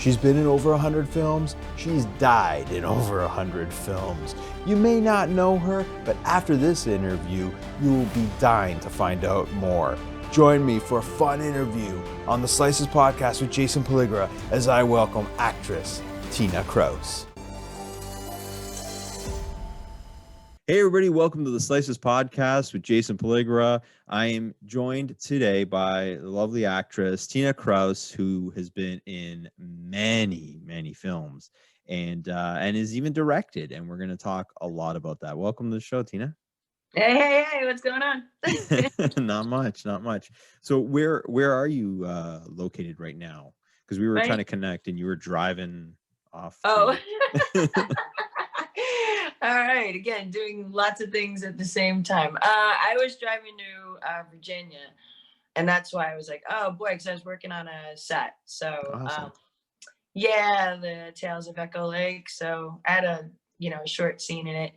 She's been in over 100 films. She's died in over 100 films. You may not know her, but after this interview, you will be dying to find out more. Join me for a fun interview on the Slices podcast with Jason Pelligra as I welcome actress Tina Krause. Hey everybody, welcome to the Slices podcast with Jason Pelligra. I am joined today by the lovely actress Tina Krause, who has been in many films and is even directed, and we're going to talk a lot about that. Welcome to the show, Tina. Hey, what's going on? Not much. So where are you located right now? Because we were trying to connect and you were driving off. Oh. All right. Again, doing lots of things at the same time. I was driving to Virginia, and that's why I was like, oh boy, because I was working on a set. So Awesome. the Tales of Echo Lake. So I had a short scene in it.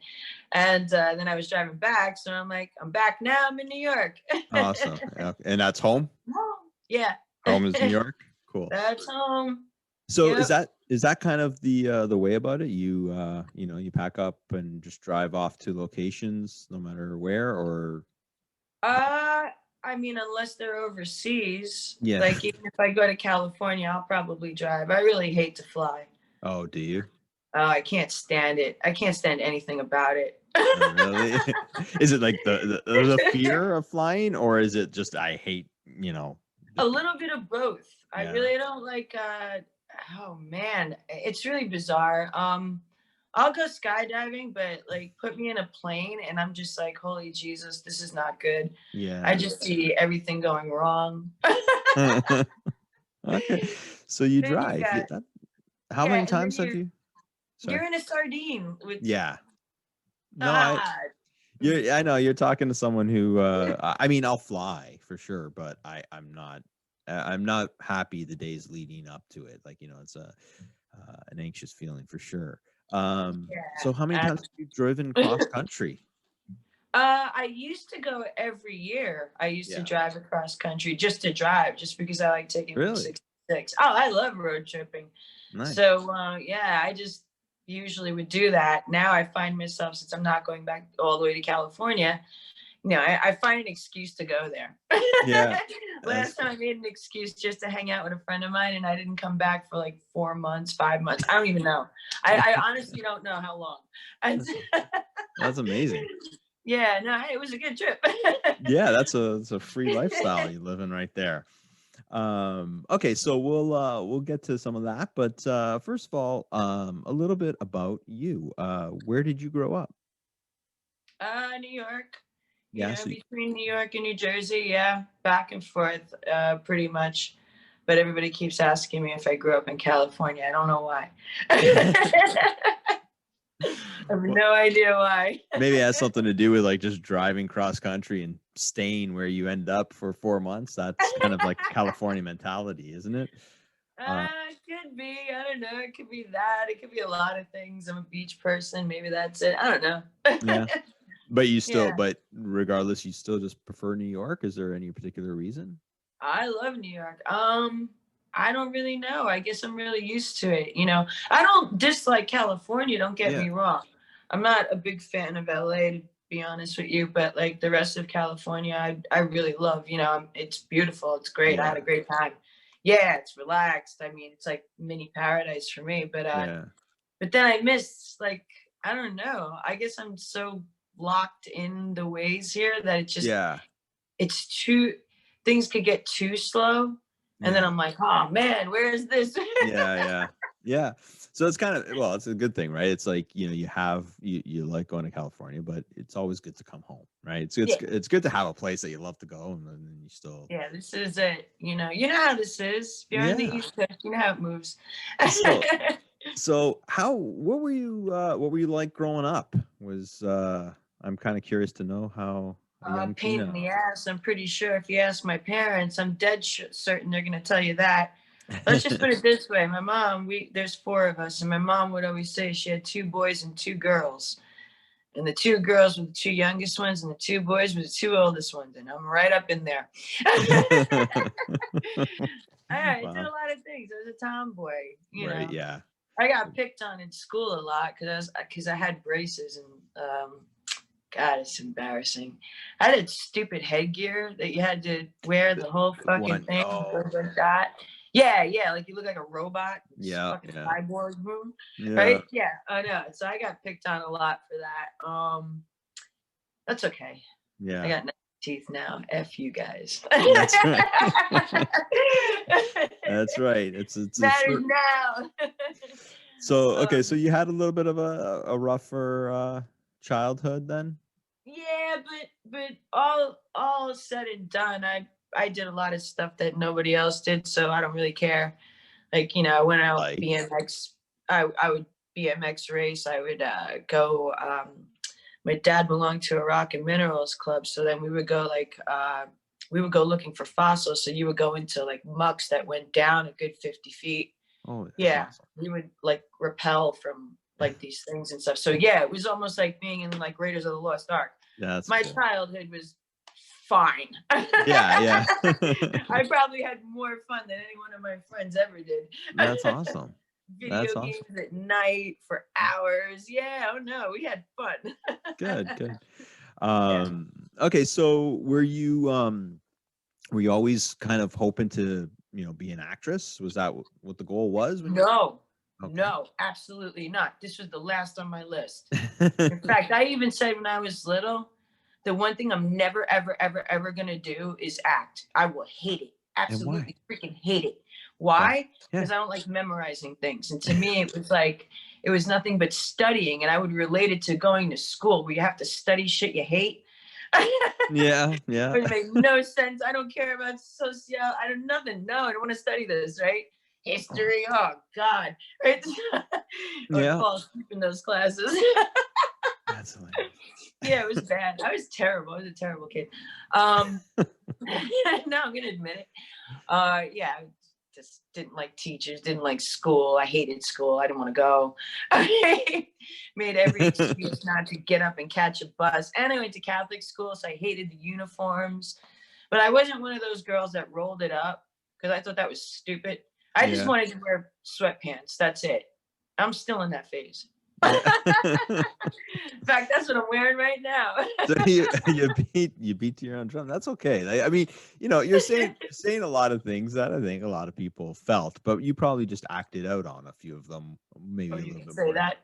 And then I was driving back. So I'm like, I'm back now. I'm in New York. Awesome. And that's home? Yeah. Home is New York? Cool. That's home. So yep. Is that kind of the way about it? You you pack up and just drive off to locations no matter where, or? I mean, unless they're overseas. Yeah. Like even if I go to California, I'll probably drive. I really hate to fly. Oh, do you? Oh, I can't stand it. I can't stand anything about it. Oh, really? Is it like the fear of flying, or is it just I hate, A little bit of both. Yeah. I really don't like oh man, it's really bizarre. I'll go skydiving, but like put me in a plane and I'm just like, holy Jesus, this is not good. Yeah. I just see everything going wrong. Okay. So you drive. How many times have you? Sorry. You're in a sardine with. Yeah. No, I know you're talking to someone who. I mean, I'll fly for sure, but I'm not happy the days leading up to it. Like it's an anxious feeling for sure. So how many times have you driven cross country? I used to go every year. I used to drive across country just to drive, just because I like taking 66. Oh, I love road tripping. Nice. So I just usually would do that. Now I find myself, since I'm not going back all the way to California, I find an excuse to go there. Yeah. Last time I made an excuse just to hang out with a friend of mine, and I didn't come back for like 4 months, 5 months. I don't even know. I honestly don't know how long. That's amazing. Yeah, no, it was a good trip. Yeah, that's a free lifestyle you're living right there. Okay, so we'll get to some of that, but first of all, a little bit about you. Where did you grow up? New York. Yeah, between New York and New Jersey, back and forth, pretty much. But everybody keeps asking me if I grew up in California. I don't know why. I have no idea why. Maybe it has something to do with like just driving cross country and staying where you end up for 4 months. That's kind of like California mentality, isn't it? Could be. I don't know. It could be that. It could be a lot of things. I'm a beach person. Maybe that's it. I don't know. Yeah. But you still, but regardless, you still just prefer New York? Is there any particular reason? I love New York. I don't really know. I guess I'm really used to it. I don't dislike California. Don't get me wrong. I'm not a big fan of LA, to be honest with you, but like the rest of California, I really love. It's beautiful. It's great. Yeah. I had a great time. Yeah, it's relaxed. I mean, it's like mini paradise for me. But then I miss, like, I don't know. I guess I'm so locked in the ways here that it just it's too, things could get too slow, and then I'm like, oh man, where is this? Yeah. So it's kind of, well, it's a good thing, right? It's like, you like going to California, but it's always good to come home, right? It's good to have a place that you love to go, and then you still. Yeah, this is it. You know how this is. If you're on the East Coast, you know how it moves. So what were you like growing up? I'm kind of curious to know how. Pain in the ass. I'm pretty sure if you ask my parents, I'm dead certain they're going to tell you that. Let's just put it this way. My mom, there's 4 of us, and my mom would always say she had 2 boys and 2 girls. And the 2 girls were the 2 youngest ones, and the 2 boys were the 2 oldest ones. And I'm right up in there. I did Wow. a lot of things. I was a tomboy, Right. Yeah. I got picked on in school a lot because I had braces and God, it's embarrassing. I had stupid headgear that you had to wear the whole fucking One. thing Oh. goes like that. Yeah, yeah, like you look like a robot, it's Yeah. fucking Yeah. cyborg room, Yeah. right? Yeah, I know. So I got picked on a lot for that. That's okay. I Yeah. got nice teeth now. F you guys. That's right. That's right. It's a Matters short. now. So okay, so um, you had a little bit of a rougher childhood then? yeah, but all said and done, I did a lot of stuff that nobody else did, so I don't really care. Like, I went out Like, BMX. I would BMX race. I would go. My dad belonged to a rock and minerals club, so then we would go we would go looking for fossils. So you would go into like mucks that went down a good 50 feet. oh, that's Yeah, awesome. we would like repel from like these things and stuff. So yeah, it was almost like being in like Raiders of the Lost Ark. That's My cool. childhood was fine. Yeah, yeah. I probably had more fun than any one of my friends ever did. That's awesome. That's Video awesome. games at night for hours. Yeah, oh no, we had fun. Good, good. Yeah. Okay, so were you always kind of hoping to, be an actress? Was that what the goal was when you No, Okay. no, absolutely not. This was the last on my list. In fact, I even said when I was little, the one thing I'm never, ever, ever, ever gonna do is act. I will hate it. And why? Absolutely freaking hate it. Why? Why? Yeah. Because I don't like memorizing things. And to me, it was nothing but studying. And I would relate it to going to school where you have to study shit you hate. Yeah, yeah. Which made no sense. I don't care about I don't nothing. No, I don't want to study this, right? Oh, History, oh God. Right? I would yeah. fall asleep in those classes. That's hilarious. Yeah, it was bad. I was terrible. I was a terrible kid. Now I'm gonna admit it. Yeah, I just didn't like teachers, didn't like school. I hated school. I didn't want to go. I made every excuse not to get up and catch a bus. And I went to Catholic school, so I hated the uniforms. But I wasn't one of those girls that rolled it up because I thought that was stupid. I just Yeah. wanted to wear sweatpants. That's it. I'm still in that phase. Yeah. In fact, that's what I'm wearing right now. So you beat your own drum. That's okay. I mean, you're saying a lot of things that I think a lot of people felt, but you probably just acted out on a few of them, maybe Oh, a you little can bit say more. that.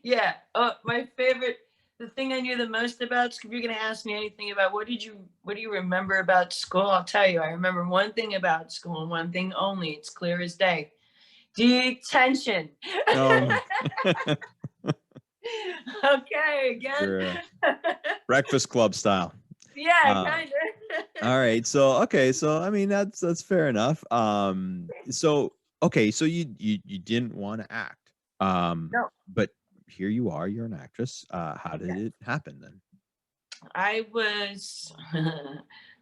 Yeah. Yeah. My favorite, the thing I knew the most about, if you're going to ask me anything about what do you remember about school? I'll tell you. I remember one thing about school and one thing only. It's clear as day. Detention. Oh, Okay, again. you're Breakfast Club style. Yeah, Uh, kind of. all right. So okay. So I mean that's fair enough. So okay. So you didn't want to act. No. But here you are. You're an actress. How did it happen then? I was,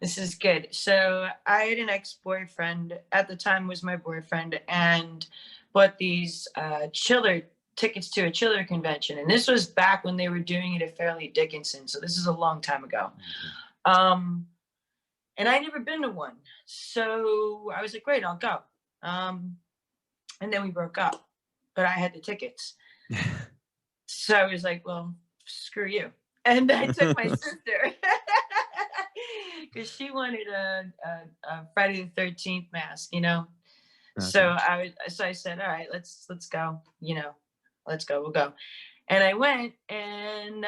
this is good. So I had an ex-boyfriend at the time was my boyfriend and bought these chiller tickets to a chiller convention. And this was back when they were doing it at Fairleigh Dickinson. So this is a long time ago. Okay. And I never been to one. So I was like, great, I'll go. And then we broke up, but I had the tickets. So I was like, well, screw you. And I took my sister because she wanted a Friday the 13th mask, So Okay. I said, all right, let's go, let's go, we'll go. And I went and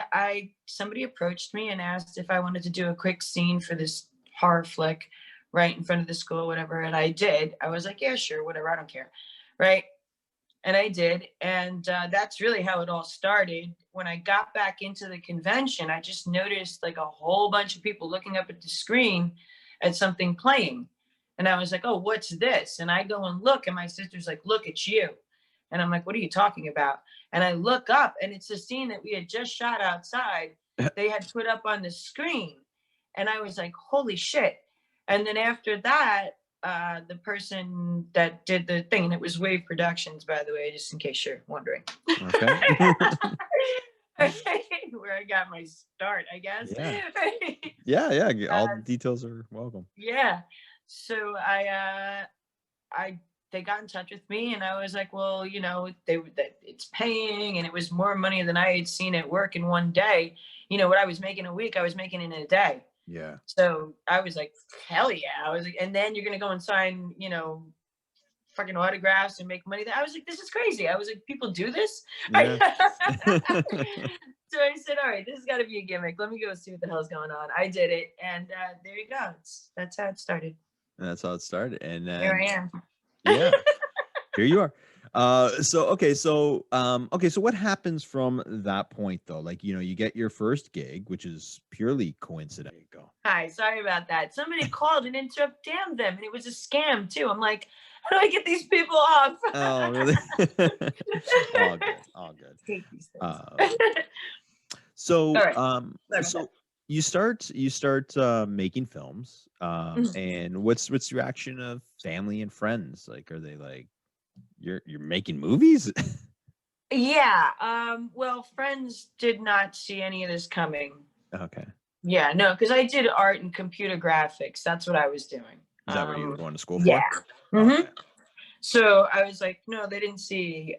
somebody approached me and asked if I wanted to do a quick scene for this horror flick right in front of the school, whatever. And I did. I was like, yeah, sure, whatever, I don't care. Right. And I did. And that's really how it all started. When I got back into the convention, I just noticed like a whole bunch of people looking up at the screen at something playing. And I was like, oh, what's this? And I go and look, and my sister's like, look, it's you. And I'm like, what are you talking about? And I look up, and it's a scene that we had just shot outside. They had put up on the screen. And I was like, holy shit. And then after that, the person that did the thing, and it was Wave Productions, by the way, just in case you're wondering. Okay. Where I got my start, I guess. Yeah. Yeah. All the details are welcome. Yeah. So they got in touch with me, and I was like, well, you know, it's paying, and it was more money than I had seen at work in one day. You know, what I was making a week, I was making in a day. Yeah. So I was like, hell yeah. I was like, and then you're going to go and sign, you know, fucking autographs and make money. I was like, this is crazy. I was like, people do this? Yeah. So I said, all right, this has got to be a gimmick. Let me go see what the hell's going on. I did it. And there you go. That's how it started. That's how it started. And then here I am. Yeah. Here you are. So what happens from that point though? Like, you know, you get your first gig, which is purely coincidental. Go. Hi, sorry about that. Somebody called and interrupted them, and it was a scam too. I'm like, how do I get these people off? Oh, really? All good. All good. Hate these things. So, right. So you start making films, and what's the reaction of family and friends? Like, are they like, you're making movies? Yeah. Well, friends did not see any of this coming. Okay. Yeah, no, because I did art and computer graphics. That's what I was doing. Is that what you were going to school for? Yeah. Mm-hmm. Okay. So I was like, no, they didn't see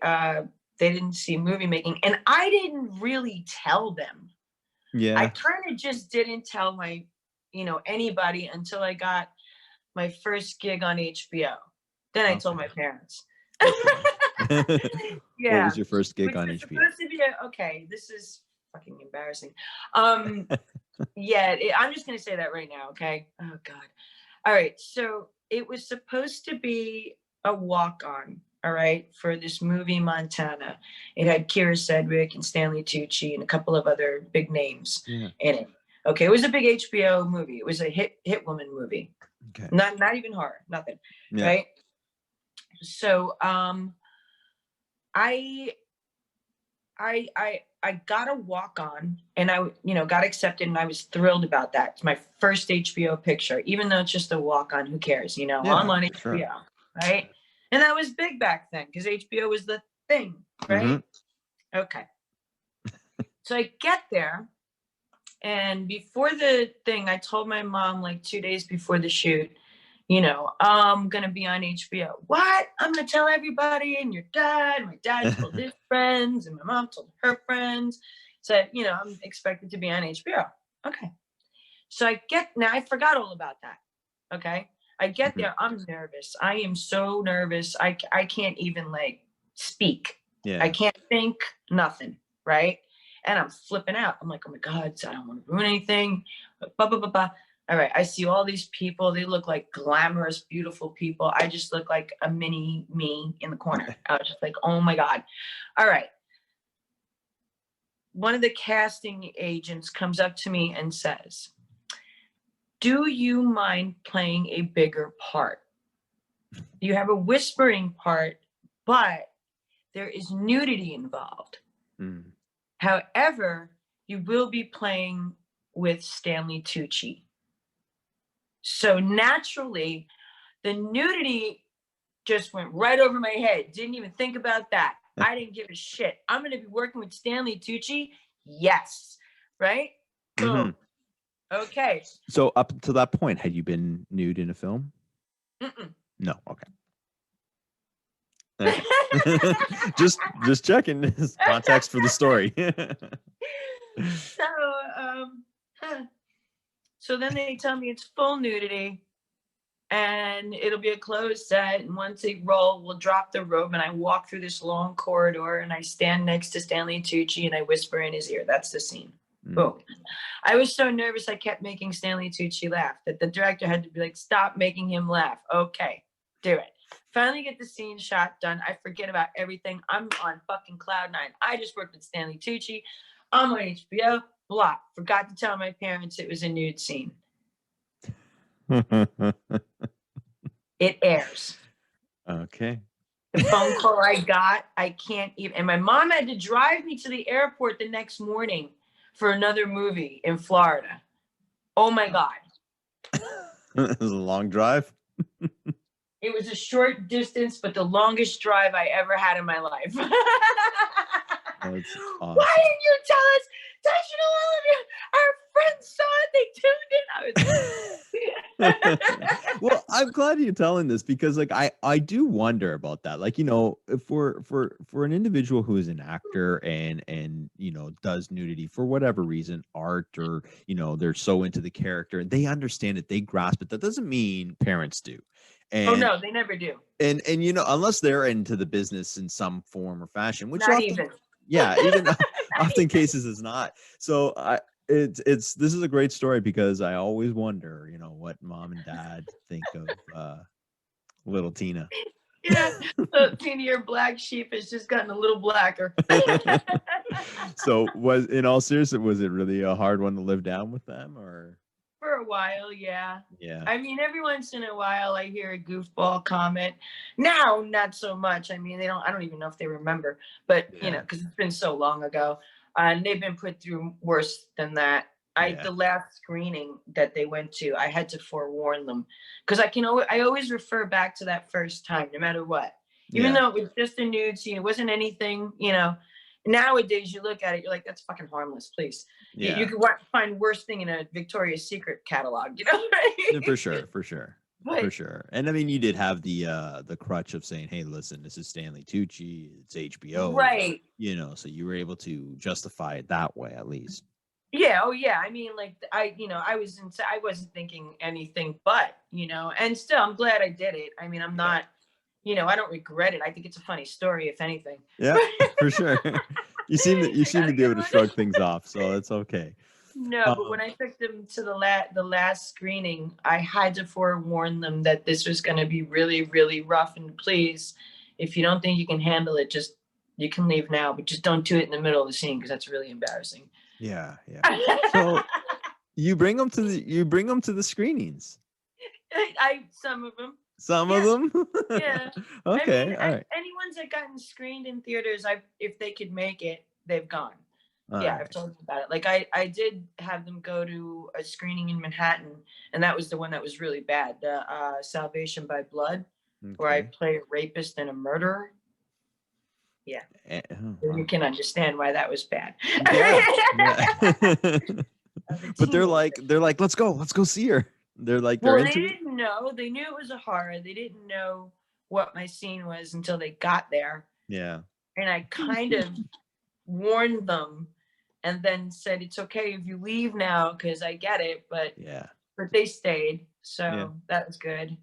movie making, and I didn't really tell them. Yeah. I kind of just didn't tell anybody until I got my first gig on HBO. Then I told my parents. Yeah. What was your first gig on HBO? Supposed to be okay, this is fucking embarrassing. Yeah, I'm just gonna say that right now, okay? Oh God. All right, so it was supposed to be a walk-on, all right, for this movie Montana. It had Kira Sedgwick and Stanley Tucci and a couple of other big names in it. Okay, it was a big HBO movie. It was a hit woman movie. Okay. Not even horror, nothing. Yeah. Right? So I got a walk on, and I got accepted, and I was thrilled about that. It's my first HBO picture, even though it's just a walk on. Who cares? I'm on HBO, sure. Right? And that was big back then because HBO was the thing, right? Mm-hmm. Okay. So I get there, and before the thing, I told my mom like 2 days before the shoot, I'm going to be on HBO. What? I'm going to tell everybody, and your dad, my dad told his friends, and my mom told her friends. Said, I'm expected to be on HBO. Okay. So I forgot all about that. Okay. I get there. I'm nervous. I am so nervous. I can't even like speak. Yeah. I can't think, nothing. Right. And I'm flipping out. I'm like, oh my God, I don't want to ruin anything. Blah, blah, blah, blah. All right, I see all these people. They look like glamorous, beautiful people. I just look like a mini me in the corner. I was just like, oh my God. All right. One of the casting agents comes up to me and says, do you mind playing a bigger part? You have a whispering part, but there is nudity involved. Mm. However, you will be playing with Stanley Tucci. So naturally, the nudity just went right over my head. Didn't even think about that. I didn't give a shit. I'm going to be working with Stanley Tucci. Yes. Right? Boom. Mm-hmm. Okay. So up to that point, had you been nude in a film? Mm-mm. No. Okay. just checking context for the story. So then they tell me it's full nudity, and it'll be a closed set. And once they roll, we'll drop the robe, and I walk through this long corridor, and I stand next to Stanley Tucci, and I whisper in his ear. That's the scene. Boom. I was so nervous, I kept making Stanley Tucci laugh, that the director had to be like, stop making him laugh. Okay, do it. Finally get the scene shot done. I forget about everything. I'm on fucking cloud nine. I just worked with Stanley Tucci. I'm on HBO. Blah. Forgot to tell my parents it was a nude scene. It airs. Okay. The phone call I got, I can't even. And my mom had to drive me to the airport the next morning for another movie in Florida. Oh my God. It was a long drive. It was a short distance, but the longest drive I ever had in my life. That's awesome. Why didn't you tell us? Don't you know all of our friends saw it. They tuned in. I was Well, I'm glad you're telling this because like I do wonder about that. Like, you know, for an individual who is an actor and you know does nudity for whatever reason, art or you know, they're so into the character and they understand it, they grasp it. That doesn't mean parents do. Oh And no, they never do. and you know, unless they're into the business in some form or fashion, which Not often even. yeah, even Not often even. cases is not. So it's this is a great story because I always wonder, you know, what mom and dad think of little Tina. Yeah, the senior black sheep has just gotten a little blacker. So was in all seriousness, was it really a hard one to live down with them or For a while, yeah. yeah. I mean, every once in a while I hear a goofball comment. Now, not so much. I mean, I don't even know if they remember, but you know, Yeah. because it's been so long ago. And they've been put through worse than that. Yeah. The last screening that they went to, I had to forewarn them because I always refer back to that first time, no matter what. Even Yeah. though it was just a nude scene, it wasn't anything, you know. Nowadays, you look at it, you're like, that's fucking harmless, please. You Yeah. could find worse thing in a Victoria's Secret catalog, you know? Yeah, for sure, for sure. For But sure. And I mean you did have the crutch of saying, hey, listen, this is Stanley Tucci, it's HBO, right. you know, so you were able to justify it that way at least. Yeah, oh yeah. I mean, like I wasn't thinking anything but, and still I'm glad I did it. I mean, I'm Yeah. not, I don't regret it. I think it's a funny story, if anything. Yeah, for sure. You I seem got to a be good able to one. shrug things off, so it's okay. No, but when Um, I took them to the last screening, I had to forewarn them that this was going to be really, really rough. And please, if you don't think you can handle it, just you can leave now, but just don't do it in the middle of the scene because that's really embarrassing. yeah, yeah. So you bring them to the screenings. Some of them, Some of yeah, them. yeah. I mean, Okay, all right, any ones that gotten screened in theaters, if they could make it, they've gone. all Yeah, I've right. told them about it. Like I did have them go to a screening in Manhattan, and that was the one that was really bad. The Salvation by Blood, where I Okay. play a rapist and a murderer. Yeah, Oh, so you wow. can understand why that was bad. Yeah, yeah. As a But teenager. they're like, let's go see her. They're like, they're Well, they into it. didn't know. They knew it was a horror. They didn't know what my scene was until they got there, Yeah, and I kind of warned them, and then said, "It's okay if you leave now, because I get it, but." yeah, But they stayed, yeah. so that was good. And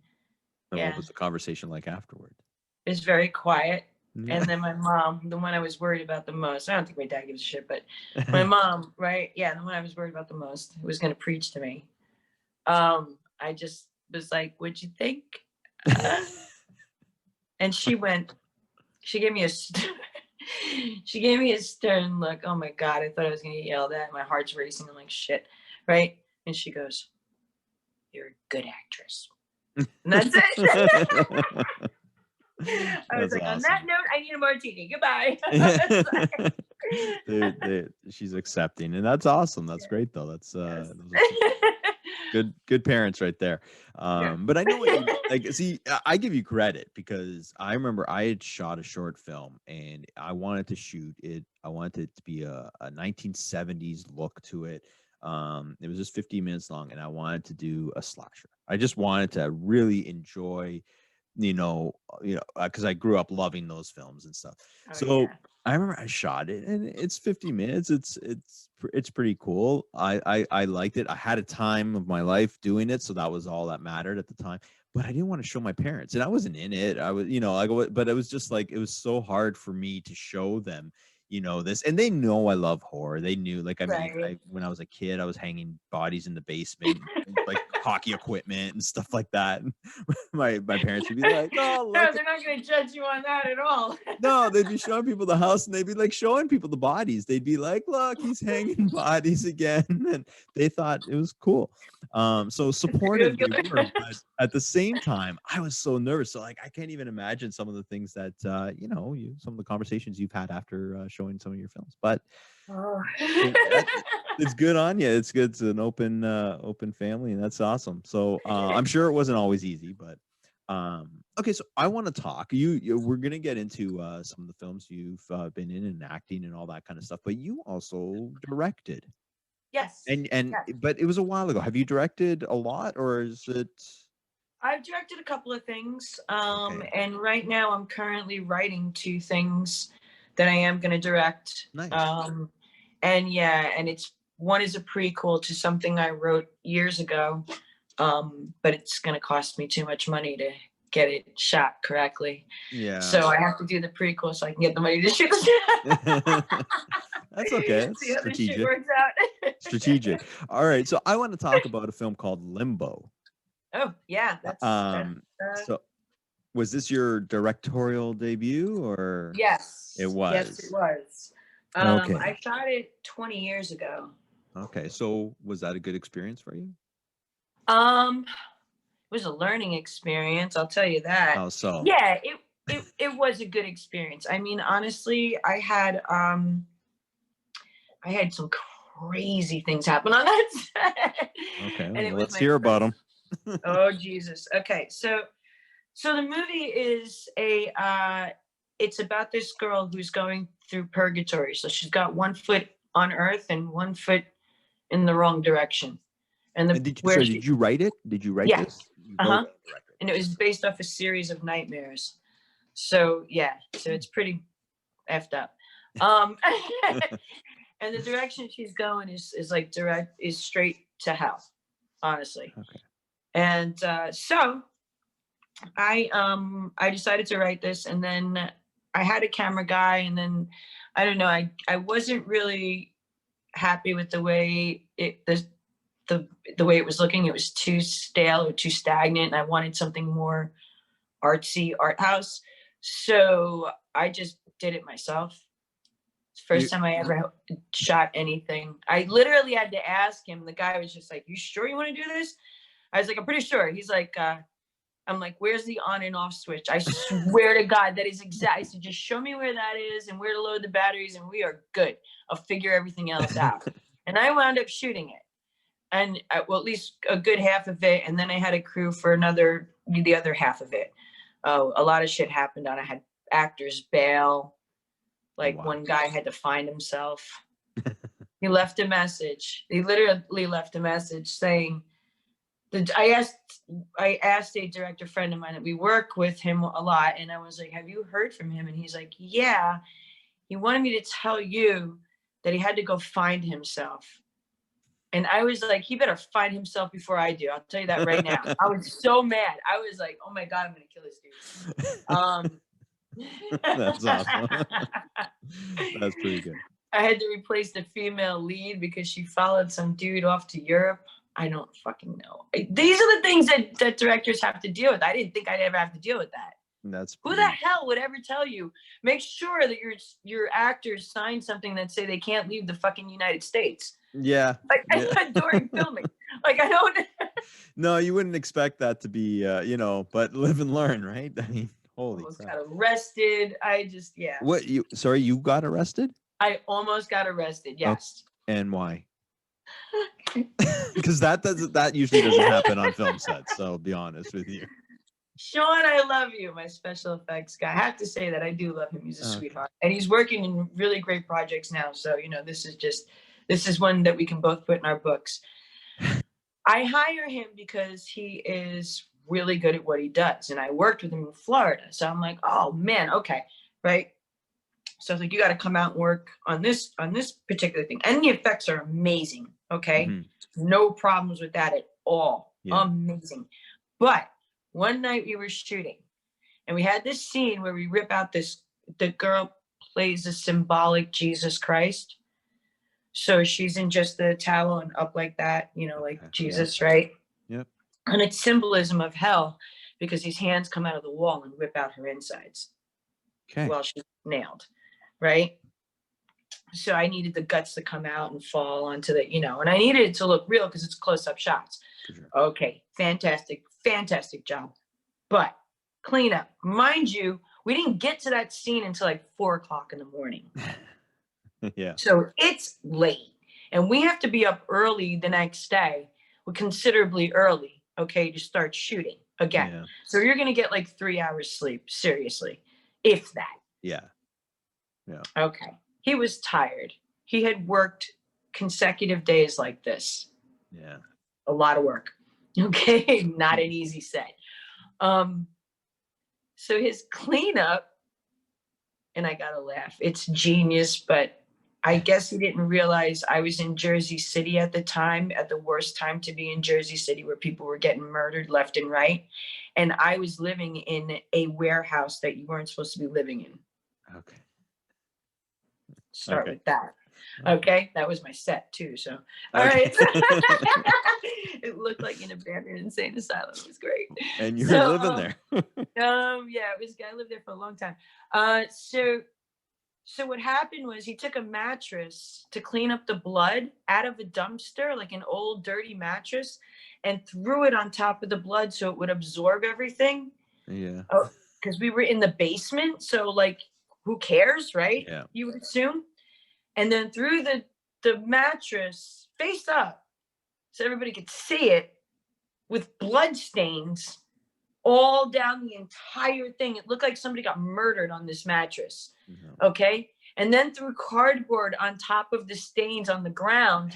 what Yeah, was the conversation like afterward? it was very quiet. Yeah. And then my mom, the one I was worried about the most, I don't think my dad gives a shit, but my mom, right? Yeah, the one I was worried about the most, who was going to preach to me. I just was like, "What'd you think?" Uh, and she gave me a, she gave me a stern look. Oh my God, I thought I was going to get yelled at. My heart's racing. I'm like, shit, right? And she goes, "You're a good actress." And that's it. I was That's like, on that awesome. note, I need a martini. Goodbye. She's accepting, and that's awesome. That's great, though. That's Yes. those are some good parents right there. Yeah. But I know what you like. See, I give you credit because I remember I had shot a short film, and I wanted to shoot it. I wanted it to be a 1970s look to it. It was just 15 minutes long, and I wanted to do a slasher. I just wanted to really enjoy because I grew up loving those films and stuff. Oh So yeah. I remember I shot it, and it's 50 minutes. It's pretty cool. I liked it. I had a time of my life doing it, so that was all that mattered at the time. But I didn't want to show my parents, and I wasn't in it. I was, but it was just like it was so hard for me to show them, this, and they know I love horror. They knew, like, I mean, Right. when I was a kid, I was hanging bodies in the basement, like hockey equipment and stuff like that. And my parents would be like, "Oh, No, look." they're not going to judge you on that at all. No, they'd be showing people the house and they'd be like showing people the bodies. They'd be like, "Look, he's hanging bodies again." And they thought it was cool. So Real supportive they good. were, but at the same time, I was so nervous. So like I can't even imagine some of the things that some of the conversations you've had after showing some of your films. But Oh. it's good on you. It's good. It's an open family, and that's awesome. So I'm sure it wasn't always easy, but okay. So I want to talk. We're gonna get into some of the films you've been in and acting and all that kind of stuff. But you also directed. Yes. And but it was a while ago. Have you directed a lot, or is it? I've directed a couple of things, Okay. and right now I'm currently writing 2 things that I am going to direct. Nice. And it's one is a prequel to something I wrote years ago, but it's going to cost me too much money to get it shot correctly. Yeah. So I have to do the prequel so I can get the money to shoot the That's okay. That's See how this shit strategic. works out. Strategic. All right. So I want to talk about a film called Limbo. Oh yeah, that's so was this your directorial debut, or? yes. It was. Yes, it was. Okay. I shot it 20 years ago. Okay. So was that a good experience for you? It was a learning experience, I'll tell you that. How so? Yeah, it was a good experience. I mean, honestly, I had some crazy things happen on that set. Okay, And well, let's hear about them. Oh Jesus. Okay, so the movie is it's about this girl who's going through purgatory. So she's got 1 foot on earth and 1 foot in the wrong direction. And did you write it? Did you write this? Uh-huh. And it was based off a series of nightmares. So yeah, so it's pretty effed up. And the direction she's going is like straight to hell, honestly. Okay. And so I decided to write this, and then I had a camera guy, and then I don't know, I wasn't really happy with the way the way it was looking. It was too stale or too stagnant, and I wanted something more artsy, art house. So I just did it myself. First time I ever shot anything. I literally had to ask him. The guy was just like, "You sure you want to do this?" I was like, "I'm pretty sure." He's like, I'm like, "Where's the on and off switch?" I swear to God, that is exact. I said, "Just show me where that is and where to load the batteries, and we are good. I'll figure everything else out." And I wound up shooting it, and well, at least a good half of it. And then I had a crew for the other half of it. A lot of shit happened on. I had actors bail. Like, wow. One guy had to find himself. He left a message. He literally left a message saying, I asked a director friend of mine that we work with him a lot, and I was like, "Have you heard from him?" And he's like, "Yeah. He wanted me to tell you that he had to go find himself." And I was like, "He better find himself before I do. I'll tell you that right now." I was so mad. I was like, "Oh my God, I'm gonna kill this dude." That's awesome. That's pretty good. I had to replace the female lead because she followed some dude off to Europe. I don't fucking know. These are the things that directors have to deal with. I didn't think I'd ever have to deal with that. Who the hell would ever tell you? Make sure that your actors sign something that say they can't leave the fucking United States. Yeah. During filming. Like, I don't. No, you wouldn't expect that to be, but live and learn, right? I mean, holy almost crap. got arrested. What, you got arrested? I almost got arrested, yes. Oh, and why? Because that usually doesn't happen on film sets, so I'll be honest with you. Sean, I love you, my special effects guy. I have to say that I do love him. He's a sweetheart. And he's working in really great projects now. So, this is one that we can both put in our books. I hire him because he is really good at what he does. And I worked with him in Florida. So I'm like, oh man, okay, right? So I was like, you got to come out and work on this particular thing. And the effects are amazing, okay? Mm-hmm. No problems with that at all. Yeah. Amazing. But one night we were shooting, and we had this scene where we rip out the girl plays a symbolic Jesus Christ. So she's in just the towel and up like that, like Jesus, right? Yep. And it's symbolism of hell because these hands come out of the wall and rip out her insides while she's nailed, right? So I needed the guts to come out and fall onto the, and I needed it to look real because it's close-up shots. Sure. Okay, fantastic job. But cleanup. Mind you, we didn't get to that scene until like 4:00 in the morning. Yeah. So it's late, and we have to be up early the next day, considerably early, okay, to start shooting again. Yeah. So you're going to get like 3 hours sleep, seriously, if that. Yeah. Yeah. Okay. He was tired. He had worked consecutive days like this. Yeah. A lot of work. Okay. Not an easy set. So his cleanup, and I gotta laugh, it's genius, but I guess he didn't realize I was in Jersey City at the time, at the worst time to be in Jersey City, where people were getting murdered left and right. And I was living in a warehouse that you weren't supposed to be living in. Okay. Start Okay. with that. Okay. That was my set too. So, all Okay. right. It looked like an abandoned insane asylum. It was great. And you were living there. Yeah, it was. I lived there for a long time. So what happened was he took a mattress to clean up the blood out of a dumpster, like an old dirty mattress, and threw it on top of the blood so it would absorb everything. Yeah. Because we were in the basement, so like, who cares, right? Yeah. You would assume. And then threw the mattress face up so everybody could see it, with blood stains all down the entire thing. It looked like somebody got murdered on this mattress. No. Okay. And then threw cardboard on top of the stains on the ground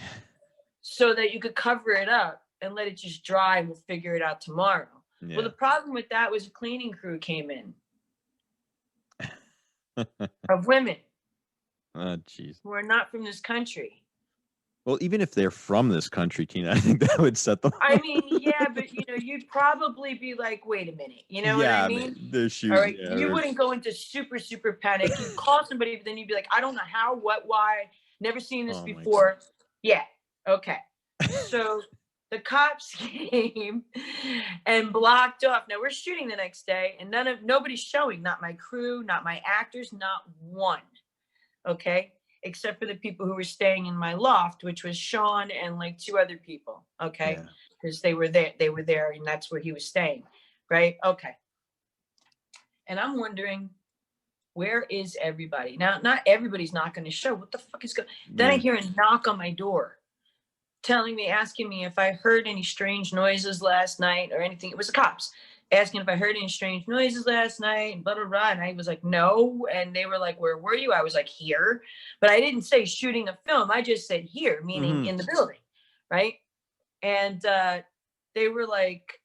so that you could cover it up and let it just dry, and we'll figure it out tomorrow. Yeah. Well, the problem with that was a cleaning crew came in of women Oh, jeez. who are not from this country. Well, even if they're from this country, Tina, I think that would set them. I mean, yeah, but you'd probably be like, wait a minute, you know what I mean? Their shoes. All right, Yeah, you wouldn't go into super panic. You'd call somebody, but then you'd be like, I don't know how, what, why, never seen this before. Yeah, okay. So the cops came and blocked off. Now we're shooting the next day, and nobody's showing. Not my crew, not my actors, not one. Okay. Except for the people who were staying in my loft, which was Sean and like 2 other people. Okay. Because they were there, and that's where he was staying. Right. Okay. And I'm wondering, where is everybody? Now, not everybody's not going to show. What the fuck is going on? Then I hear a knock on my door asking me if I heard any strange noises last night or anything. It was the cops asking if I heard any strange noises last night, and blah, blah, blah. And I was like, no. And they were like, where were you? I was like, here. But I didn't say shooting a film. I just said here, meaning in the building. Right. And they were like,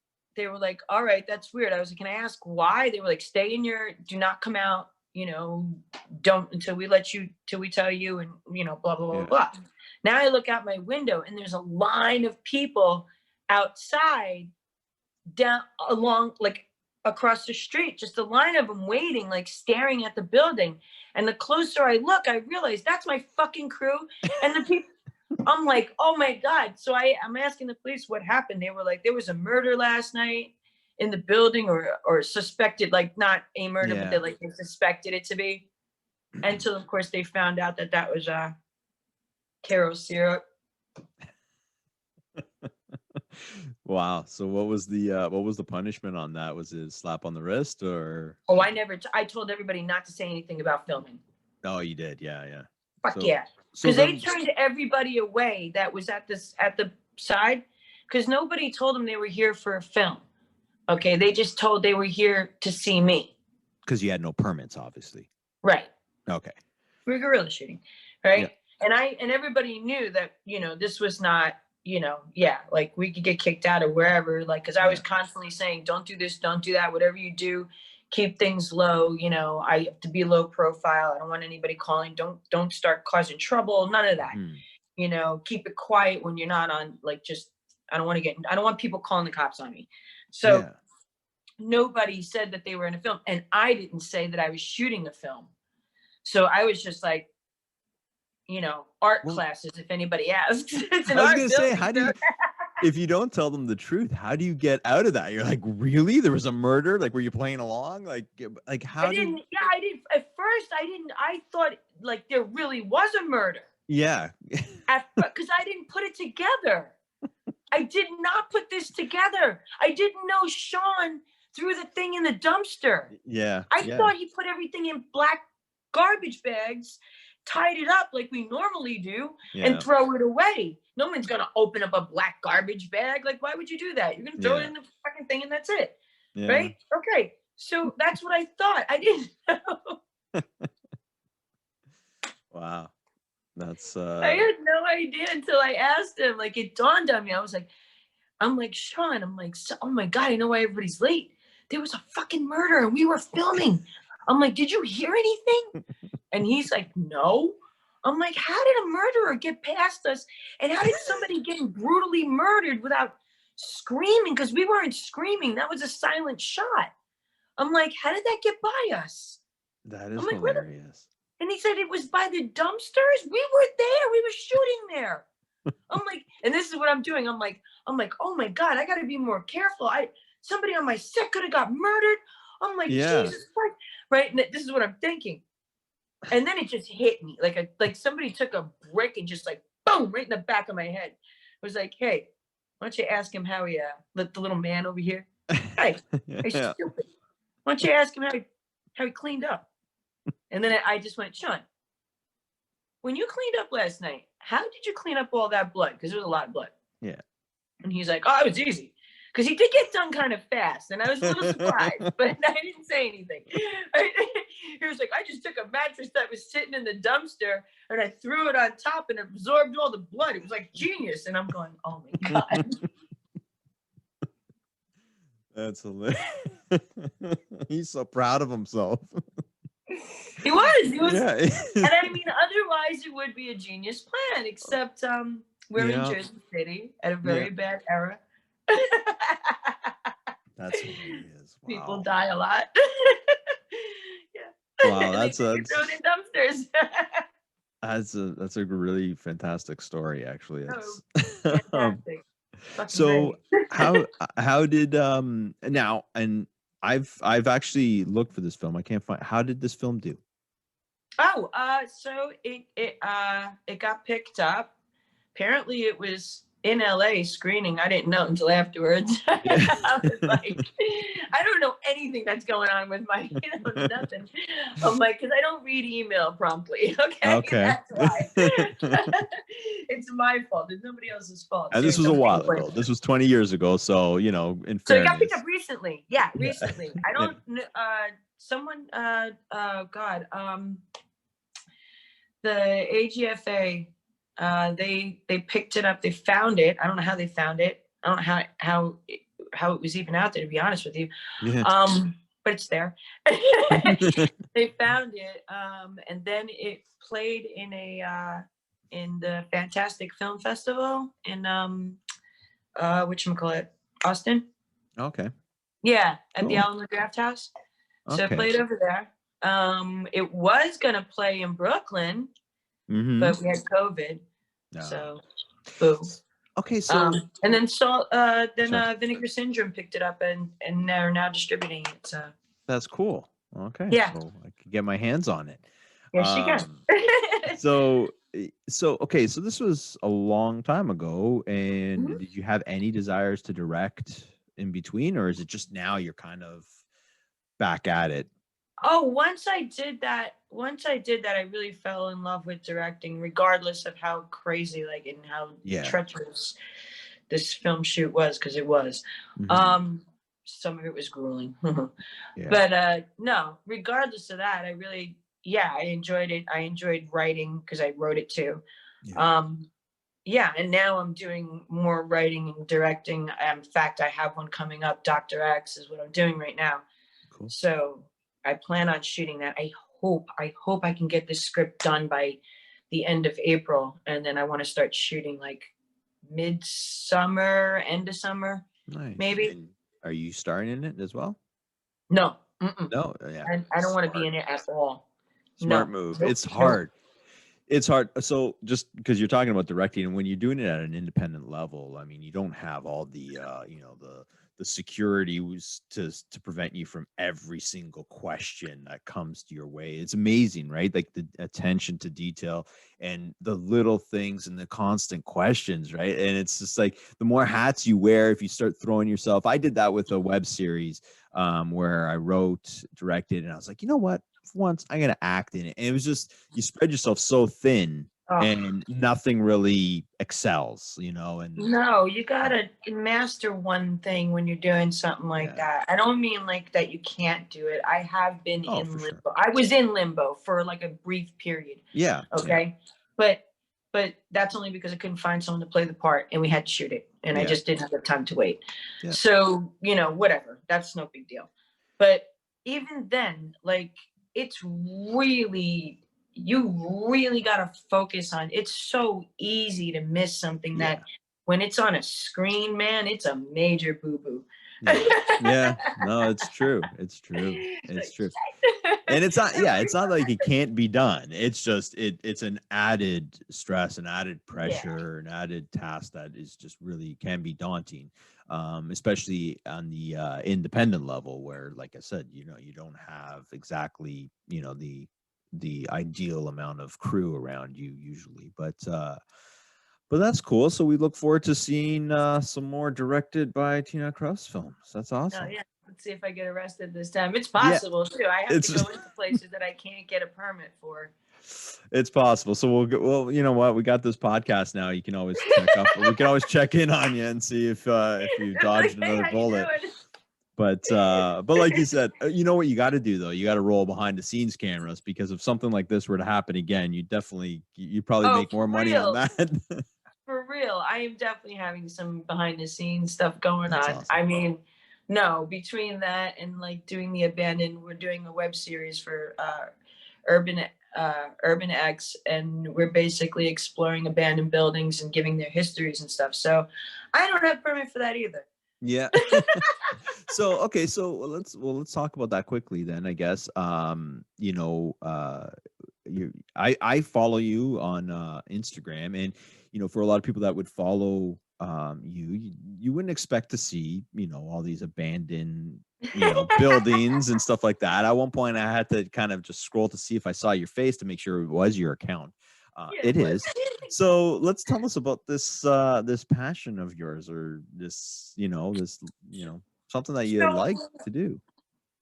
all right, that's weird. I was like, can I ask why? They were like, do not come out, don't until we tell you, and, blah, blah, blah, blah. Now I look out my window, and there's a line of people outside down along, like across the street, just a line of them waiting, like staring at the building. And the closer I look, I realize that's my fucking crew. And the people, I'm like, oh my God. So I'm asking the police what happened. They were like, there was a murder last night in the building, or suspected, like not a murder, but they suspected it to be. Until of course they found out that was Caro syrup. Wow. So what was the punishment on that? Was it a slap on the wrist, or? Oh, I told everybody not to say anything about filming. Oh, you did. Yeah. Fuck yeah. Because they turned everybody away that was at the side, because nobody told them they were here for a film. Okay. They just told they were here to see me. Because you had no permits, obviously. Right. Okay. We were guerrilla shooting. Right. Yeah. And everybody knew that, this was not, like we could get kicked out of wherever, like, because I was constantly saying, don't do this, don't do that, whatever you do, keep things low. I have to be low profile. I don't want anybody calling. Don't start causing trouble. None of that. Keep it quiet when you're not on, like, I don't want people calling the cops on me. So nobody said that they were in a film, and I didn't say that I was shooting a film. So I was just like, art classes, if anybody asks. It's an art building, say, how do you, if you don't tell them the truth, how do you get out of that? You're like, really? There was a murder? Like, were you playing along? Like how I didn't. At first, I thought like there really was a murder. Yeah. Because I didn't put it together. I did not put this together. I didn't know Sean threw the thing in the dumpster. Yeah. I thought he put everything in black garbage bags, tied it up like we normally do, and throw it away. No one's gonna open up a black garbage bag. Like, why would you do that? You're gonna throw it in the fucking thing, and that's it. Right? Okay. So that's what I thought. I didn't know. Wow. That's I had no idea until I asked him. Like, it dawned on me. I'm like, Sean, oh my God, I know why everybody's late. There was a fucking murder and we were filming. I'm like, did you hear anything? And he's like, no. I'm like, how did a murderer get past us? And how did somebody get brutally murdered without screaming? Because we weren't screaming. That was a silent shot. I'm like, how did that get by us? That is like, hilarious. And he said it was by the dumpsters. We were there. We were shooting there. I'm like, and this is what I'm doing. I'm like, oh my God, I got to be more careful. Somebody on my set could have got murdered. I'm like, Jesus Christ. Right. And this is what I'm thinking. And then it just hit me like somebody took a brick and just like boom right in the back of my head. It was like, hey, why don't you ask him how he the little man over here? Hey, stupid. Why don't you ask him how he cleaned up? And then I just went, Sean, when you cleaned up last night, how did you clean up all that blood? Because there was a lot of blood. Yeah. And he's like, oh, it was easy. Because he did get done kind of fast. And I was a little surprised, but I didn't say anything. He was like, I just took a mattress that was sitting in the dumpster and I threw it on top and it absorbed all the blood. It was like genius. And I'm going, oh my God. That's hilarious. He's so proud of himself. He was. Yeah. And I mean, otherwise it would be a genius plan, except we're in Jersey City at a very bad era. That's hilarious. Wow. People die a lot. Wow, that's thrown in dumpsters. That's a really fantastic story, actually. It's fantastic. So how did now, and I've actually looked for this film. I can't find. How did this film do? Oh, so it got picked up. Apparently, it was in LA screening. I didn't know until afterwards. I was like, I don't know anything that's going on with my, nothing. I'm like, because I don't read email promptly. Okay. That's why. It's my fault. It's nobody else's fault. And this was a while ago. This was 20 years ago. So, in fairness. So it got picked up recently. Yeah, recently. I don't, someone, the AGFA, they picked it up. They found it. I don't know how they found it. I don't know how it was even out there, to be honest with you. Yeah. But it's there. They found it, and then it played in the Fantastic Film Festival in whatchamacallit, Austin. Okay. Yeah, at the Alamo Draft House. So it played over there. It was gonna play in Brooklyn, but we had COVID. No. So, boom. Okay, so and then Vinegar Syndrome picked it up and they're now distributing it. So that's cool. Okay, yeah, so I can get my hands on it. Yes, you can. so this was a long time ago, and did you have any desires to direct in between, or is it just now you're kind of back at it? Oh, once I did that, I really fell in love with directing, regardless of how crazy, and how treacherous this film shoot was, because it was. Some of it was grueling. But no, regardless of that, I enjoyed it. I enjoyed writing because I wrote it too. And now I'm doing more writing and directing. In fact, I have one coming up. Dr. X is what I'm doing right now. Cool. So I plan on shooting that. I hope I can get this script done by the end of April. And then I want to start shooting mid-summer, end of summer, maybe. And are you starring in it as well? No. No, yeah. I don't want to be in it at all. Smart move. It's hard. It's hard. So just because you're talking about directing, and when you're doing it at an independent level, I mean, you don't have all the, the security to prevent you from every single question that comes to your way. It's amazing, right? Like the attention to detail and the little things and the constant questions, right? And it's just like the more hats you wear, if you start throwing yourself. I did that with a web series where I wrote, directed, and I was like, you know what? For once, I'm gonna act in it. And it was just, you spread yourself so thin. And nothing really excels, and no, you gotta master one thing when you're doing something like that. I don't mean that you can't do it. I have been in limbo. Sure. I was in limbo for a brief period. Yeah. Okay. Yeah. But but that's only because I couldn't find someone to play the part, and we had to shoot it, and I just didn't have the time to wait. Yeah. So, whatever, that's no big deal. But even then, like, it's really, you really got to focus on, it's so easy to miss something that when it's on a screen, man, it's a major boo-boo. Yeah, no, it's true. It's true. It's true. And it's not like it can't be done. It's just it's an added stress, an added pressure, an added task that is just really can be daunting. Especially on the independent level where, like I said, you don't have exactly, the ideal amount of crew around you usually. But that's cool. So we look forward to seeing some more directed by Tina Krause films. That's awesome. Oh, yeah. Let's see if I get arrested this time. It's possible too. I have to go into places that I can't get a permit for. It's possible. So we'll go, well, you know what? We got this podcast now. You can always check up. We can always check in on you and see if you dodged another bullet. But like you said, you know what you got to do though? You got to roll behind the scenes cameras, because if something like this were to happen again, you probably make more money on that. For real, I am definitely having some behind the scenes stuff going That's on. awesome. I mean, no, between that and like doing the abandoned, we're doing a web series for Urban X, and we're basically exploring abandoned buildings and giving their histories and stuff. So I don't have permit for that either. Yeah. So okay, so let's talk about that quickly then, I guess. I follow you on Instagram, and for a lot of people that would follow you wouldn't expect to see all these abandoned buildings and stuff like that. At one point I had to kind of just scroll to see if I saw your face to make sure it was your account. It is. So let's tell us about this this passion of yours, or this something that you like to do.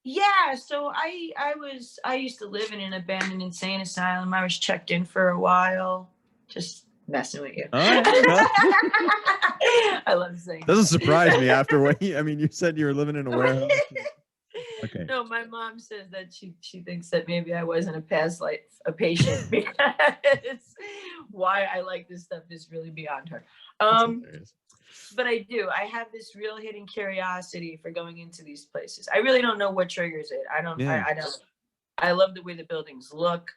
Yeah, so I used to live in an abandoned insane asylum. I was checked in for a while. Just messing with you. All right. I love saying doesn't surprise me after what you said you were living in a warehouse. Okay. No, my mom says that she thinks that maybe I wasn't a past life a patient, because why I like this stuff is really beyond her. But I do. I have this real hidden curiosity for going into these places. I really don't know what triggers it. I don't. I love the way the buildings look.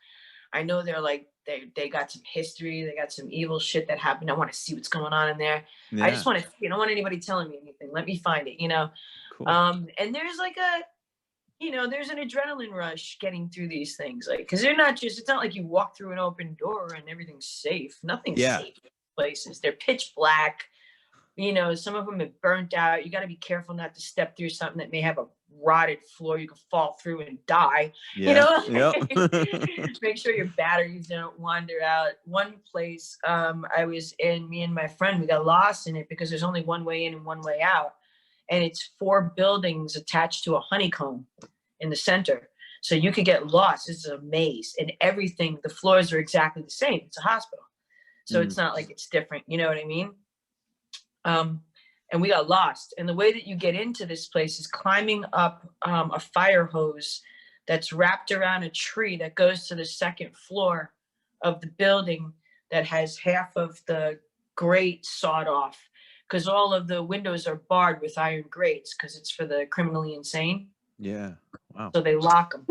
I know they're like they got some history. They got some evil shit that happened. I want to see what's going on in there. I just want to. I don't want anybody telling me anything. Let me find it. Cool. And there's like there's an adrenaline rush getting through these things, like, because they're not just. It's not like you walk through an open door and everything's safe. Nothing's safe in places. They're pitch black. Some of them have burnt out. You got to be careful not to step through something that may have a rotted floor. You can fall through and die. Make sure your batteries don't wander out. One place I was in, me and my friend, we got lost in it because there's only one way in and one way out. And it's 4 buildings attached to a honeycomb in the center. So you could get lost. It's a maze, and everything, the floors are exactly the same. It's a hospital. So it's not like it's different. You know what I mean? And we got lost. And the way that you get into this place is climbing up a fire hose that's wrapped around a tree that goes to the 2nd floor of the building, that has half of the grate sawed off, because all of the windows are barred with iron grates, because it's for the criminally insane. Yeah. Wow. So they lock them.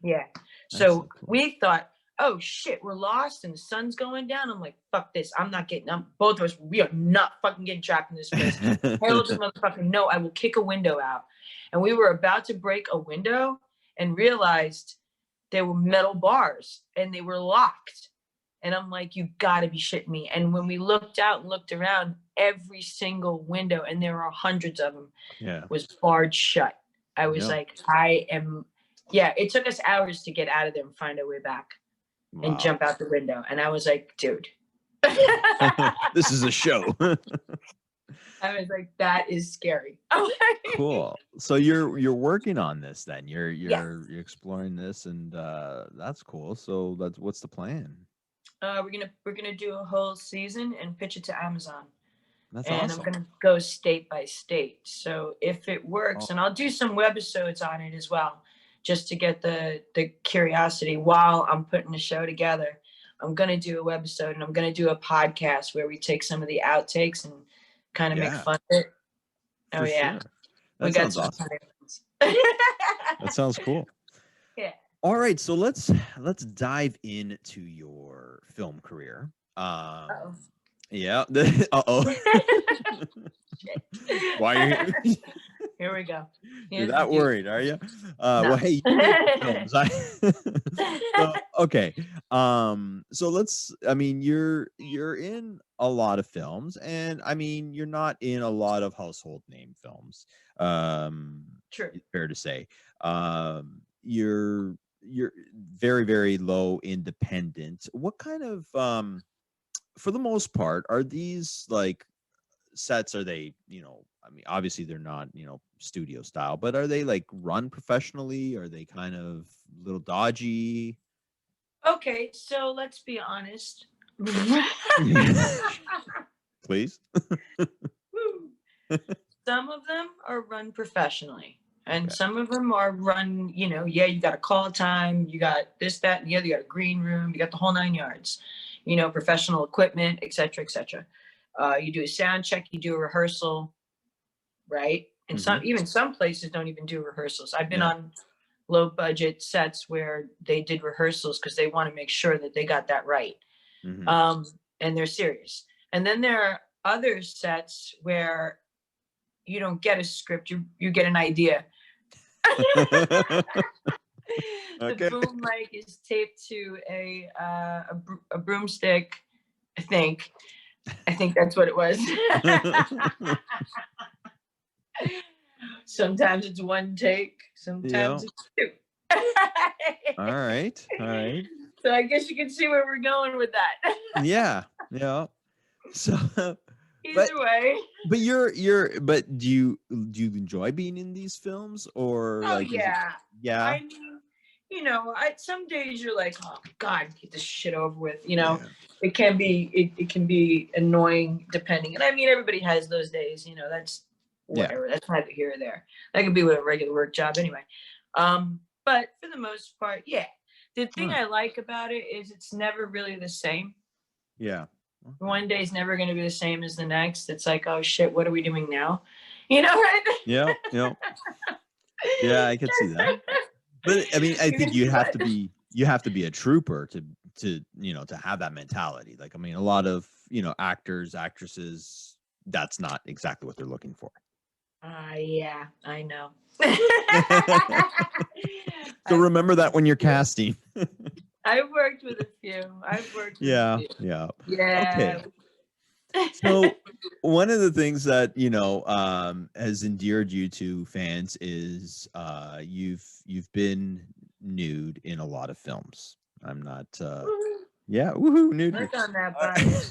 Yeah. So we thought, oh shit, we're lost and the sun's going down. I'm like, fuck this. I'm not getting up. Both of us, we are not fucking getting trapped in this place. Hell to motherfucking no, I will kick a window out. And we were about to break a window and realized there were metal bars and they were locked. And I'm like, you gotta be shitting me. And when we looked out and looked around, every single window, and there are hundreds of them, was barred shut. I was like, it took us hours to get out of there and find our way back. Wow. And jump out the window. And I was like, dude. This is a show. I was like, that is scary. Cool. So you're working on this then. You're exploring this, and that's cool. So what's the plan? We're gonna do a whole season and pitch it to Amazon. That's and awesome. I'm gonna go state by state. So if it works, and I'll do some webisodes on it as well, just to get the curiosity while I'm putting the show together. I'm going to do a webisode, and I'm going to do a podcast where we take some of the outtakes and kind of make fun of it. For sure. We That got sounds some awesome. titles. That sounds cool. Yeah. All right, so let's dive into your film career. Uh-oh. Yeah. Uh-oh. Why are you Here we go. You're that worried, are you? No. Well, hey, you make films. So, okay. So I mean, you're in a lot of films, and I mean, you're not in a lot of household name films. True. It's fair to say. You're very, very low independent. What kind of for the most part, are these like sets? Are they, I mean, obviously they're not, studio style, but are they like run professionally? Are they kind of a little dodgy? Okay, so let's be honest. Please. Some of them are run professionally, and Okay. some of them are run, you got a call time, you got this, that, and the other, you got a green room, you got the whole 9 yards, professional equipment, et cetera, et cetera. You do a sound check, you do a rehearsal, right? And some places don't even do rehearsals. I've been on low budget sets where they did rehearsals because they want to make sure that they got that right. And they're serious. And then there are other sets where you don't get a script, you get an idea. The boom mic is taped to a broomstick. I think that's what it was. Sometimes it's one take, sometimes it's two. All right. So I guess you can see where we're going with that. Yeah. So either way. But but do you enjoy being in these films, or yeah. I mean, some days you're like, oh God, get this shit over with. It can be it can be annoying depending. And I mean, everybody has those days. That's whatever. That's neither here or there. That could be with a regular work job anyway. But for the most part, yeah. The thing I like about it is it's never really the same. Yeah. Okay. One day is never going to be the same as the next. It's like, oh shit, what are we doing now? Right? Yeah. Yeah, I can see that. But I mean, I think you have to be a trooper to have that mentality. Like, I mean, a lot of, actors, actresses, that's not exactly what they're looking for. Yeah, I know. So remember that when you're casting. I've worked with a few. Yeah. Okay. So one of the things that has endeared you to fans is you've been nude in a lot of films. I'm not woohoo, nude. Work on that bias.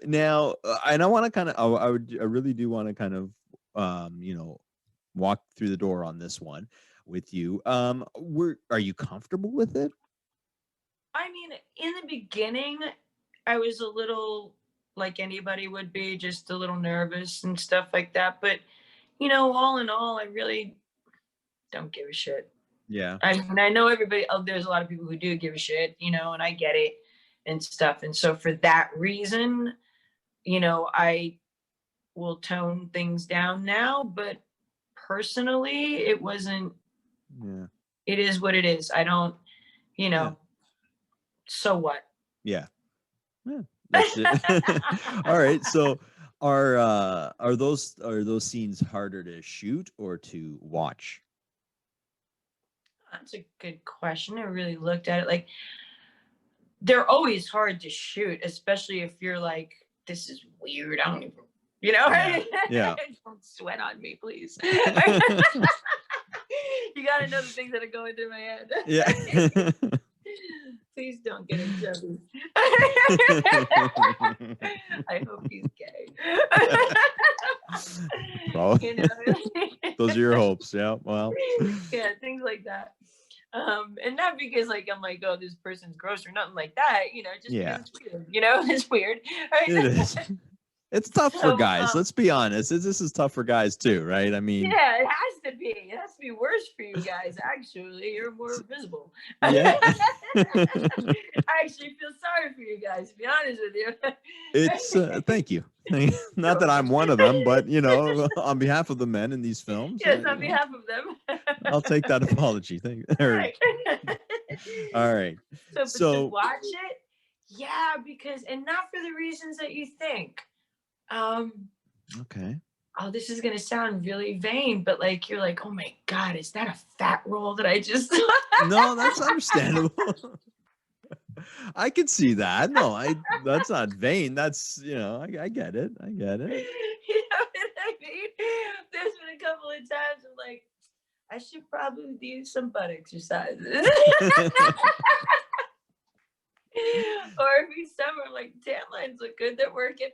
Now, and I want to kind of I really do want to kind of walk through the door on this one with you. Are you comfortable with it? I mean, in the beginning, I was a little like anybody would be, just a little nervous and stuff like that. But, all in all, I really don't give a shit. Yeah. I mean, I know there's a lot of people who do give a shit, and I get it and stuff. And so for that reason, I will tone things down now. But personally, it wasn't. Yeah. It is what it is. I don't, so what? Yeah. That's it. All right. So are those scenes harder to shoot or to watch? That's a good question. I really looked at it. Like, they're always hard to shoot, especially if you're like, this is weird. I don't even, Yeah. Don't sweat on me, please. You got to know the things that are going through my head. Yeah. Please don't get in trouble. I hope he's gay. Those are your hopes. Yeah. Well. Yeah, things like that. And not because like I'm like, oh, this person's gross or nothing like that. Just because it's weird. It's weird. Right? It is. It's tough for So, guys. Let's be honest. This is tough for guys too, right? I mean, yeah, it has to be. It has to be worse for you guys. Actually, you're more visible. yeah. I actually feel sorry for you guys, to be honest with you. It's thank you. Not that I'm one of them, but you know, on behalf of the men in these films, Yes, you on know, behalf of them. I'll take that apology. Thank you. Right. All right. So, but to So, watch it, yeah, because and not for the reasons that you think. okay. Oh, this is gonna sound really vain, but like you're like, oh my God, is that a fat roll that I just No, that's understandable. I can see that. No, that's not vain. That's, you know, I get it. I get it. You know what I mean? There's been a couple of times I'm like, I should probably do some butt exercises. Or every summer, I'm like, tan lines look good, they're working.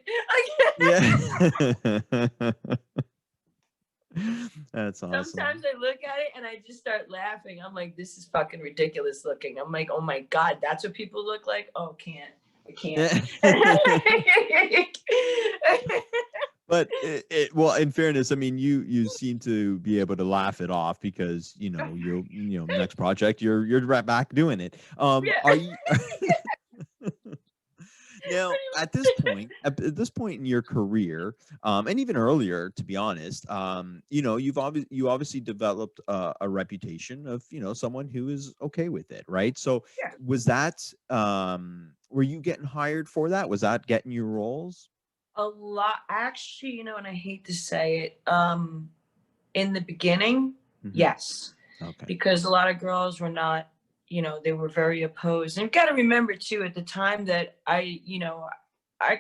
Yeah. That's awesome. Sometimes I look at it and I just start laughing. I'm like, this is fucking ridiculous looking. I'm like, oh my God, that's what people look like? Oh, I can't. But well, in fairness, I mean, you seem to be able to laugh it off because you know next project you're right back doing it. Yeah. Are you now at this point in your career, and even earlier, to be honest, you know, you obviously developed a reputation of someone who is okay with it, right? So Yeah. was that were you getting hired for that? Was that getting you roles? A lot, actually, and I hate to say it, in the beginning, Mhm. yes, Okay. because a lot of girls were not, they were very opposed. And you've got to remember too, at the time that I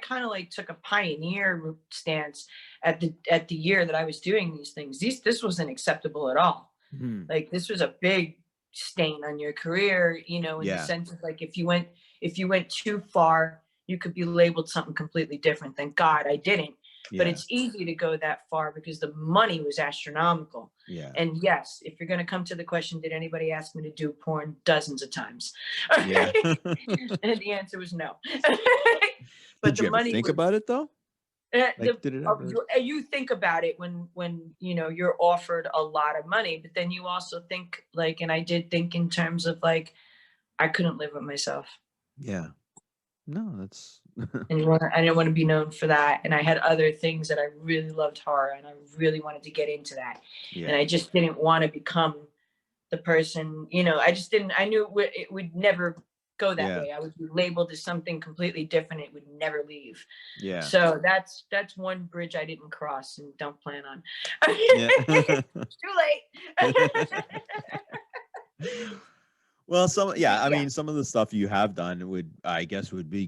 kind of like took a pioneer stance at the year that I was doing these things. This wasn't acceptable at all. Mhm. Like this was a big stain on your career, in the Yeah. sense of like if you went too far, you could be labeled something completely different. Thank God I didn't. But Yeah. it's easy to go that far because the money was astronomical. Yeah. And yes, if you're going to come to the question, did anybody ask me to do porn? Dozens of times. Yeah. And the answer was no. Did you ever think about it though? Like, did it ever? You think about it when you're offered a lot of money, but then you also think like, and I did think in terms of like, I couldn't live with myself. Yeah. No, that's. And I didn't want to be known for that. And I had other things that I really loved horror and I really wanted to get into that. Yeah. And I just didn't want to become the person, I just didn't, I knew it would never go that Yeah. way. I would be labeled as something completely different. It would never leave. Yeah. So that's one bridge I didn't cross and don't plan on. Yeah. Too late. Well, I Yeah. mean, some of the stuff you have done I guess would be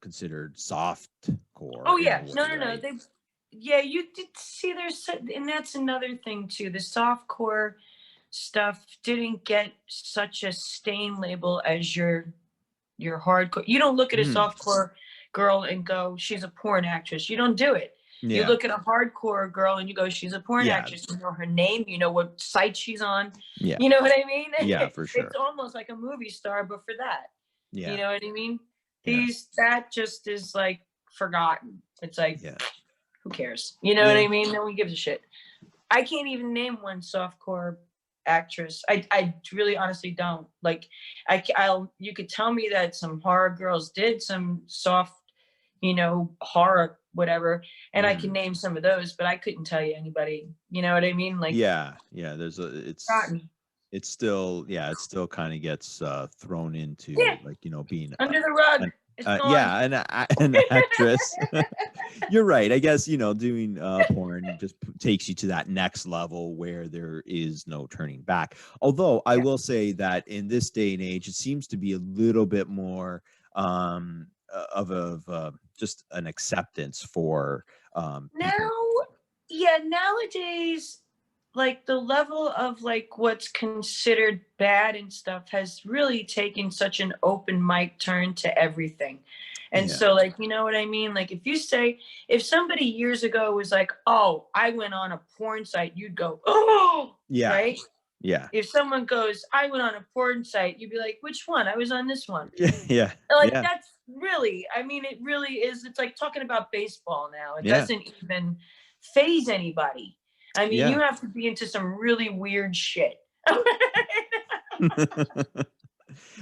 considered soft core. Oh yeah, no, right? you did see and that's another thing too. The softcore stuff didn't get such a stain label as your hardcore. You don't look at a softcore girl and go, she's a porn actress. You don't do it. Yeah. You look at a hardcore girl and you go, she's a porn actress. You know her name, you know what site she's on. Yeah. You know what I mean? Yeah, for sure. It's almost like a movie star, but for that. Yeah. You know what I mean? Yeah. That just is like forgotten. It's like, who cares? You know Yeah. what I mean? No one gives a shit. I can't even name one softcore actress. I really honestly don't. Like you could tell me that some horror girls did some soft, horror, whatever, and I can name some of those, but I couldn't tell you anybody. You know what I mean? Like it still kind of gets thrown into like being under the rug. An actress. You're right. I guess doing porn just takes you to that next level where there is no turning back. Although I will say that in this day and age, it seems to be a little bit more of just an acceptance for nowadays, like the level of like what's considered bad and stuff has really taken such an open mic turn to everything. And so like, you know what I mean? Like if somebody years ago was like, oh, I went on a porn site, you'd go, oh, yeah, right? Yeah. If someone goes, I went on a porn site, you'd be like, which one? I was on this one. Yeah. Like, Yeah. that's really, I mean, it really is. It's like talking about baseball now. It Yeah. doesn't even phase anybody. I mean, Yeah. you have to be into some really weird shit.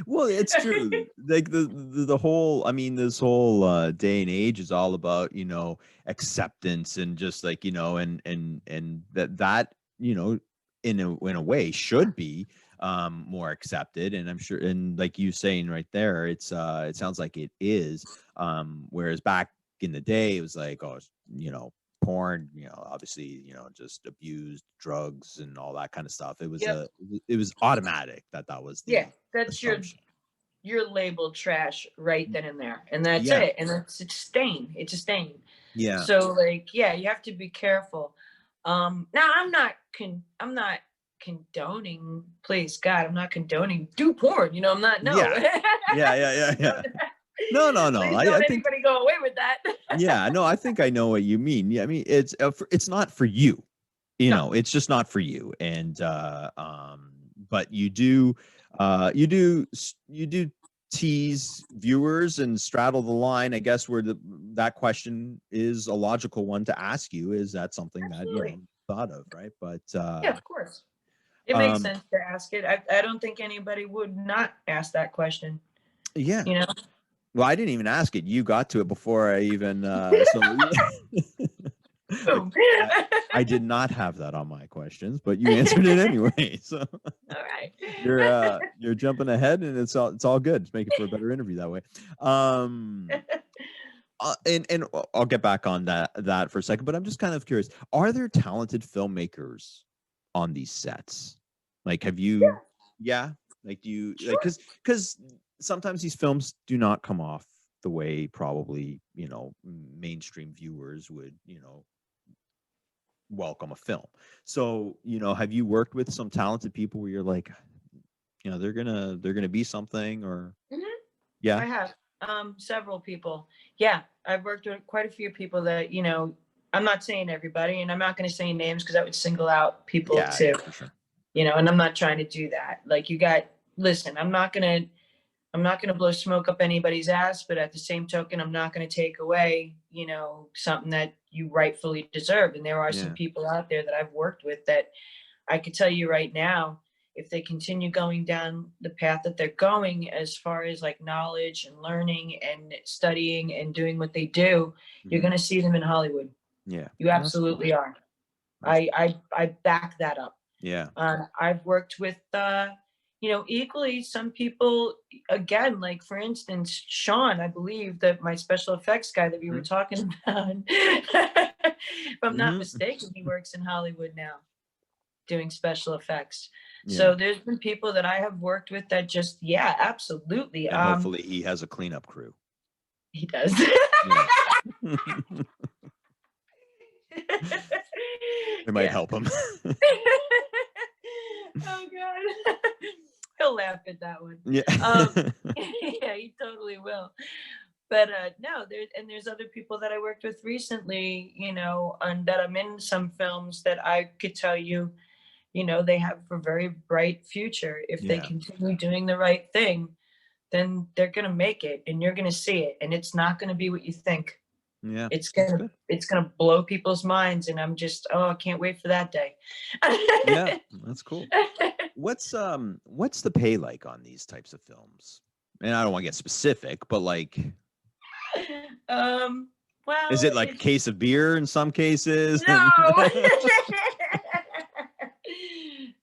Well, it's true. Like the whole, I mean, this whole day and age is all about, you know, acceptance and just like, you know, and that, you know, in a way should be more accepted. And I'm sure, and like you saying right there, it's it sounds like it is. Whereas back in the day, it was like, oh, you know, porn, you know, obviously, you know, just abused, drugs and all that kind of stuff. It was Yep. it was automatic that was the Yeah, that's assumption. your labeled trash right then and there, and that's Yeah. it. And it's stain. It's a stain. Yeah. So like, yeah, you have to be careful. Now I'm not condoning, please God, I'm not condoning do porn. You know, I'm not. No. Yeah. No. Please I don't think, anybody go away with that. yeah, no, I think I know what you mean. Yeah, I mean, it's not for you. You No. know, it's just not for you. And but you do you do tease viewers and straddle the line, I guess, where that question is a logical one to ask you. Is that something that, you know, Absolutely. thought of, right? But Yeah, of course. It makes um sense to ask it. I don't think anybody would not ask that question. yeah. You know? Well, I didn't even ask it. You got to it before I even so Boom. I did not have that on my questions, but you answered it anyway. So All right. you're jumping ahead, and it's all good. It's making for a better interview that way. And I'll get back on that for a second, but I'm just kind of curious. Are there talented filmmakers on these sets? Like, have you? Yeah. Like, do you like because sometimes these films do not come off the way probably, you know, mainstream viewers would, you know, welcome a film. So, you know, have you worked with some talented people where you're like, you know, they're gonna be something, or Mhm. yeah, I have several people. Yeah, I've worked with quite a few people that, you know, I'm not saying everybody, and I'm not going to say names because that would single out people yeah, too. for sure. You know, and I'm not trying to do that. Like, listen, I'm not gonna blow smoke up anybody's ass, but at the same token, I'm not gonna take away, you know, something that you rightfully deserve. And there are some Yeah. people out there that I've worked with that I could tell you right now, if they continue going down the path that they're going, as far as like knowledge and learning and studying and doing what they do, you're Mhm. gonna see them in Hollywood. Yeah. You Well, that's cool. absolutely are. That's I back that up. yeah. I've worked with, you know, equally some people, again, like for instance, Sean, I believe that my special effects guy that we were Mhm. talking about, if I'm not Mhm. mistaken, he works in Hollywood now doing special effects. Yeah. So there's been people that I have worked with that just, yeah, absolutely. And hopefully he has a cleanup crew. He does. Yeah. It might Yeah. help him. Oh God. He'll laugh at that one. Yeah. Yeah, he totally will. But no, there's other people that I worked with recently, you know, and that I'm in some films that I could tell you, you know, they have a very bright future. If they Yeah. continue doing the right thing, then they're gonna make it and you're gonna see it. And it's not gonna be what you think. Yeah. It's That's gonna good. it's gonna blow people's minds. And I'm just, oh, I can't wait for that day. Yeah, that's cool. What's the pay like on these types of films? And I don't want to get specific, but like, Well, is it like a case of beer in some cases? no.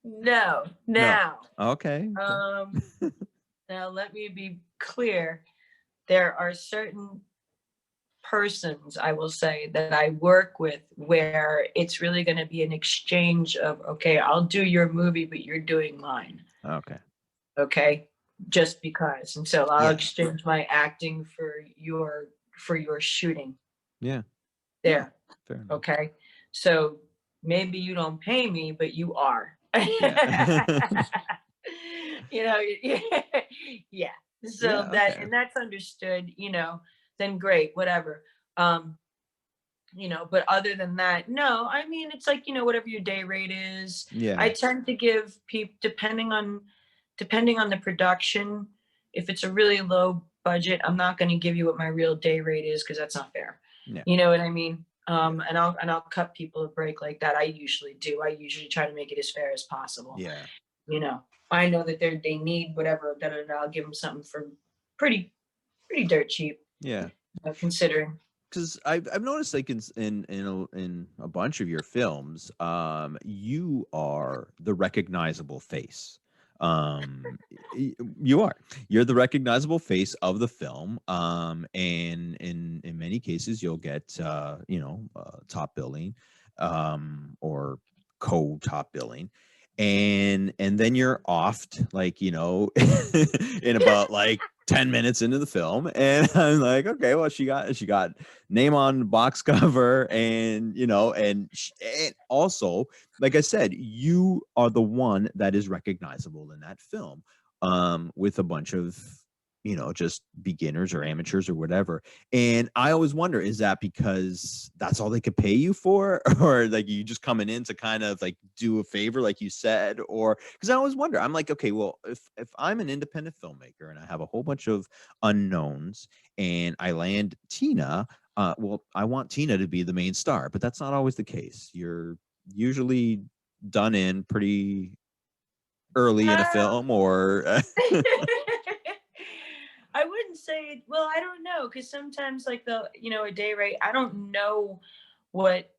No. Now. Okay. Now let me be clear. There are certain persons, I will say, that I work with where it's really going to be an exchange of, okay, I'll do your movie, but you're doing mine. Okay. Okay. Just because. And so I'll Yeah. exchange my acting for your shooting. Yeah. There. Fair enough. Okay. So maybe you don't pay me, but you are. Yeah. You know, yeah. So Yeah, okay. and that's understood, you know, then great, whatever. you know, but other than that, no. I mean, it's like, you know, whatever your day rate is. I Yeah. tend to give people, depending on the production, if it's a really low budget, I'm not going to give you what my real day rate is, because that's not fair. Yeah. You know what I mean? Yeah. And I'll cut people a break like that. I usually do. I usually try to make it as fair as possible. Yeah. You know, I know that they need whatever, I'll give them something for pretty dirt cheap, Yeah. considering. Because I've noticed, like, in a bunch of your films, you are the recognizable face. You're the recognizable face of the film. And in many cases, you'll get top billing, or co-top billing. And then you're offed, like, in about like 10 minutes into the film, and I'm like, okay, well, she got name on the box cover, and and also, like I said, you are the one that is recognizable in that film, with a bunch of just beginners or amateurs or whatever. And I always wonder, is that because that's all they could pay you for, or like you just coming in to kind of like do a favor, like you said? Or because I always wonder, I'm like, okay, well, if I'm an independent filmmaker and I have a whole bunch of unknowns and I land Tina, well, I want Tina to be the main star, but that's not always the case. You're usually done in pretty early in a film, or I wouldn't say, well, I don't know, because sometimes, like, a day rate, I don't know what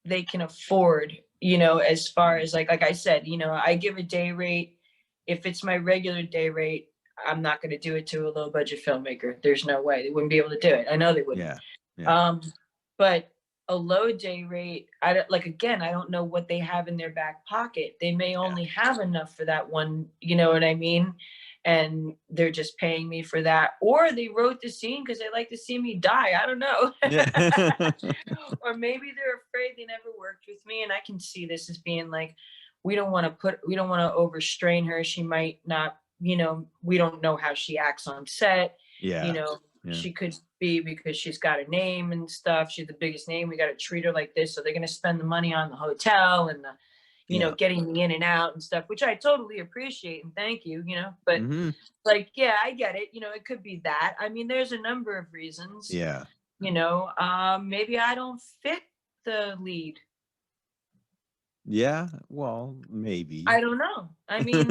they can afford, as far as like I said, I give a day rate. If it's my regular day rate, I'm not going to do it to a low budget filmmaker. There's no way they wouldn't be able to do it. I know they wouldn't. yeah, yeah. But a low day rate, I don't, like, again, I don't know what they have in their back pocket. They may only have enough for that one, you know what I mean? And they're just paying me for that. Or they wrote the scene because they like to see me die. I don't know. Yeah. Or maybe they're afraid they never worked with me. And I can see this as being like, we don't want to overstrain her. She might not, we don't know how she acts on set. Yeah. She could be, because she's got a name and stuff. She's the biggest name. We got to treat her like this. So they're going to spend the money on the hotel and the, getting me in and out and stuff, which I totally appreciate and thank you, but like, yeah, I get it. It could be that. I mean, there's a number of reasons. Yeah. Maybe I don't fit the lead. Yeah, well, maybe. I don't know. I mean,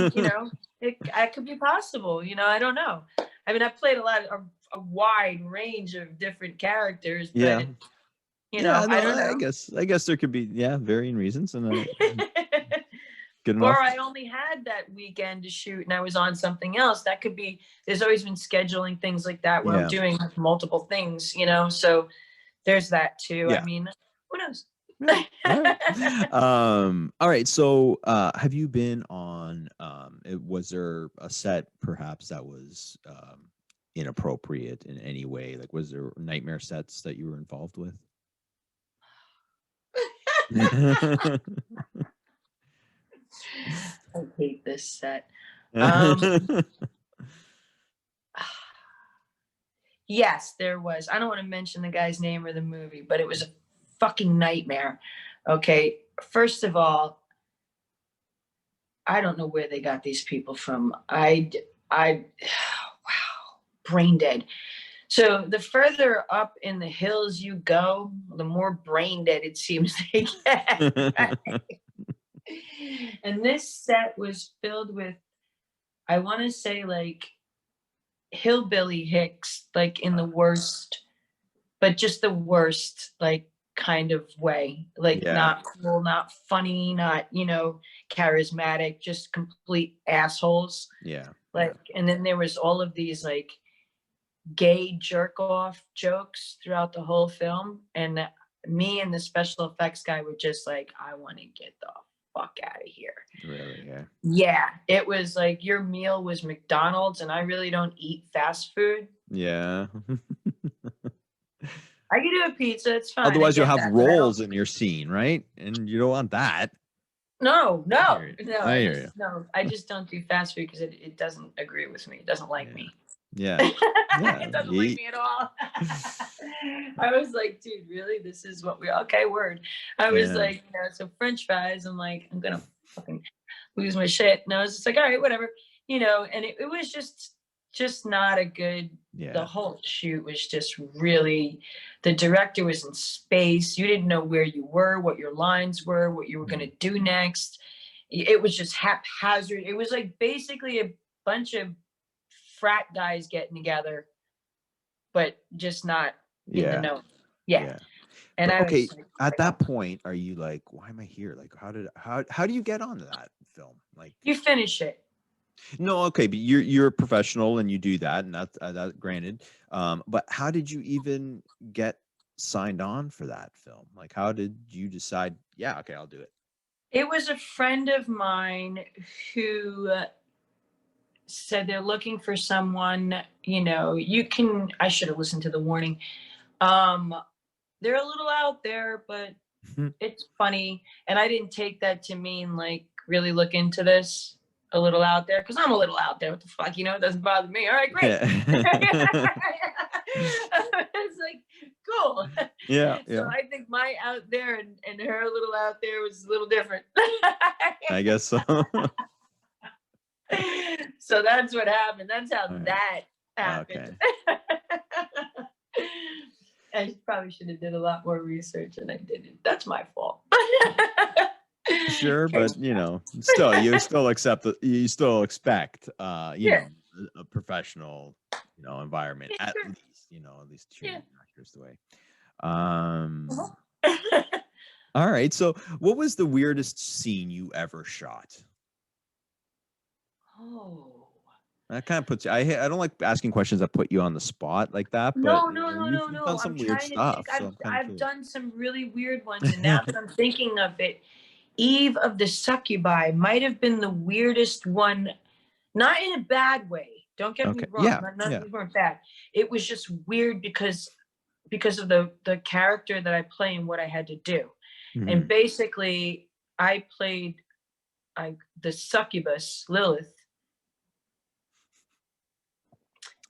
it could be possible. I don't know. I mean, I played a wide range of different characters, but Yeah. I don't know. I guess there could be varying reasons, and good enough. Or I only had that weekend to shoot and I was on something else. That could be. There's always been scheduling things like that where I'm doing multiple things. So there's that too. Yeah. I mean, who knows? All right. So, have you been on? Was there a set perhaps that was inappropriate in any way? Like, was there nightmare sets that you were involved with? I hate this set. Yes, there was. I don't want to mention the guy's name or the movie, but it was a fucking nightmare. Okay, first of all, I don't know where they got these people from. Wow, brain dead. So the further up in the hills you go, the more brain dead it seems they get. Right? And this set was filled with, I want to say, like, hillbilly hicks, like, in the worst, but just the worst, like, kind of way, like, not cool, not funny, not charismatic, just complete assholes. And then there was all of these like gay jerk off jokes throughout the whole film, and me and the special effects guy were just like, I want to get the fuck out of here. Really? Yeah, it was like your meal was McDonald's, and I really don't eat fast food. Yeah. I can do a pizza. It's fine. Otherwise, you'll have rolls in your scene, right? And you don't want that. No. I hear you. No, I just don't do fast food because it doesn't agree with me. It doesn't like me. Yeah. It doesn't like me at all. I was like, dude, really? This is what we okay, word. I was like, so French fries. I'm like, I'm gonna fucking lose my shit. And I was just like, all right, whatever. And it was just not a good the whole shoot was just really the director was in space. You didn't know where you were, what your lines were, what you were gonna do next. It was just haphazard. It was like basically a bunch of frat guys getting together, but just not in the know. Yeah. And but, okay, like, at that point, are you like, why am I here? Like, how do you get onto that film? Like, you finish it. No, okay, but you're a professional and you do that, and that's that granted. But how did you even get signed on for that film? Like, how did you decide? Yeah, okay, I'll do it. It was a friend of mine who said they're looking for someone. I should have listened to the warning. They're a little out there, but it's funny. And I didn't take that to mean like really look into this. A little out there because I'm a little out there. What the fuck, it doesn't bother me. All right, great. It's like cool. Yeah. So I think my out there and her little out there was a little different. I guess so. So that's what happened. That's how that happened. Okay. I probably should have did a lot more research and I didn't. That's my fault. Sure, but still, you still expect, a professional, environment at least treating actors the way. All right. So, what was the weirdest scene you ever shot? Oh. That kind of puts you. I don't like asking questions that put you on the spot like that. But No. You've done some weird stuff. So I've done some really weird ones, and now that I'm thinking of it, Eve of the Succubi might have been the weirdest one, not in a bad way. Don't get me wrong. None of these weren't bad. It was just weird because of the character that I play and what I had to do. And basically, I played the succubus Lilith,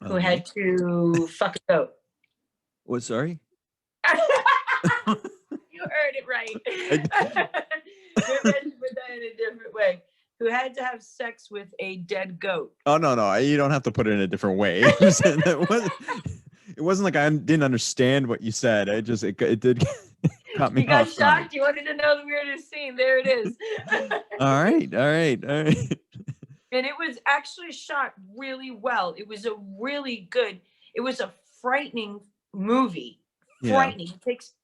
who had to fuck a goat. What? Sorry. You heard it right. We're meant to put that in a different way. Who had to have sex with a dead goat. Oh, no. You don't have to put it in a different way. It wasn't like I didn't understand what you said. It did cut me off. You got shocked. You wanted to know the weirdest scene. There it is. All right. And it was actually shot really well. It was a frightening movie. Frightening.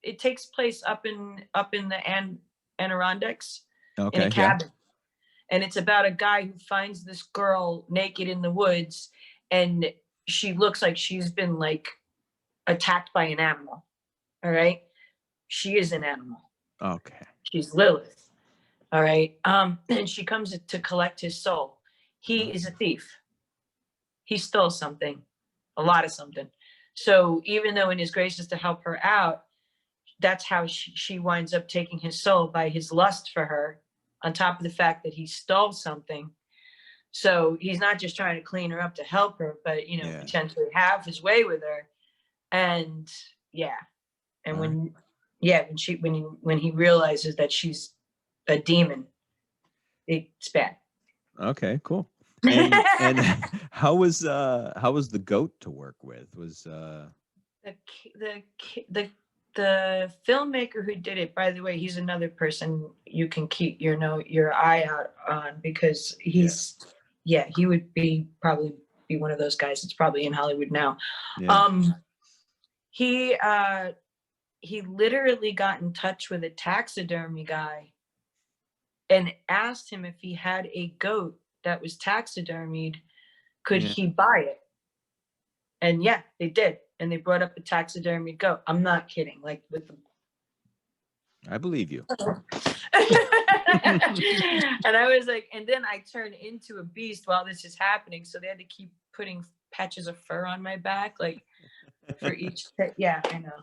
It takes place up in the Adirondacks in a cabin. And it's about a guy who finds this girl naked in the woods, and she looks like she's been like attacked by an animal. All right. She is an animal. Okay. She's Lilith. All right. And she comes to collect his soul. He is a thief. He stole something, a lot of something. So even though in his graces to help her out, that's how she winds up taking his soul by his lust for her, on top of the fact that he stole something. So he's not just trying to clean her up to help her, but potentially have his way with her. And when he realizes that she's a demon, it's bad. Okay, cool. And how was the goat to work with? Was the filmmaker who did it, by the way, he's another person you can keep your eye out on, because he would probably be one of those guys that's probably in Hollywood now. He literally got in touch with a taxidermy guy and asked him if he had a goat that was taxidermied, could he buy it? And they did. And they brought up a taxidermy goat. I'm not kidding. Like with the I believe you. And I was like, and then I turned into a beast while this is happening. So they had to keep putting patches of fur on my back, like for each. Yeah, I know.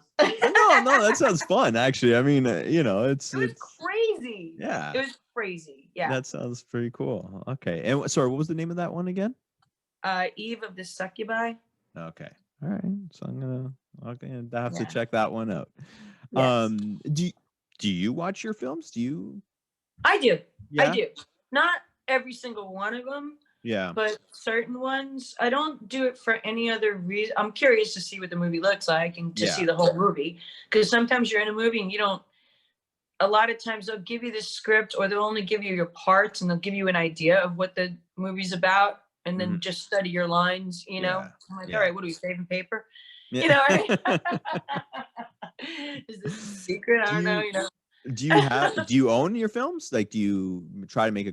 No, that sounds fun. Actually, I mean, it's crazy. Yeah, it was crazy. Yeah, that sounds pretty cool. Okay, and sorry, what was the name of that one again? Eve of the Succubi. Okay. All right. So I'm gonna have to Yeah. check that one out. Yes. Do you watch your films? Do you? I do. I Yeah. do. Not every single one of them, Yeah. but certain ones. I don't do it for any other reason. I'm curious to see what the movie looks like and to see the whole movie. Because sometimes you're in a movie and you don't. A lot of times they'll give you the script, or they'll only give you your parts, and they'll give you an idea of what the movie's about, and then just study your lines. You know, I'm like, all right, what are we saving paper? Yeah. You know, is this a secret? I don't know. You know. Do you own your films? Like, do you try to make a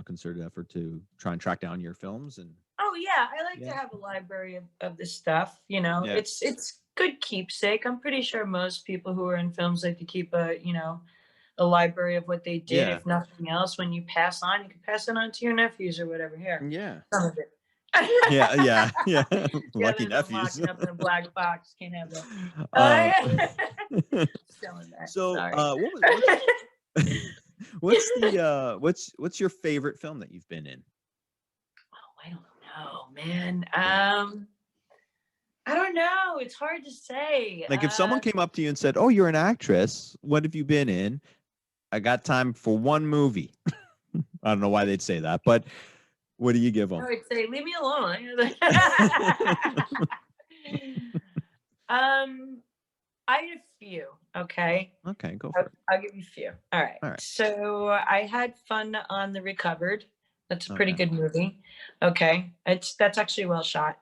concerted effort to try and track down your films? And Oh yeah, I like to have a library of this stuff. You know, it's good keepsake. I'm pretty sure most people who are in films like to keep a library of what they did. If nothing else, when you pass on, you can pass it on to your nephews or whatever. Here, some of it. Yeah. Lucky There's nephews. locked up in a black box. Can't have that. Selling that. So, what's your favorite film that you've been in? Oh, I don't know, man. I don't know. It's hard to say. Like, if someone came up to you and said, "Oh, you're an actress. What have you been in? I got time for one movie." I don't know why they'd say that, but what do you give them? I would say, "Leave me alone." I had a few. Okay. Okay, go for it. I'll give you a few. All right. So I had fun on The Recovered. That's a pretty good movie. Okay. That's actually well shot.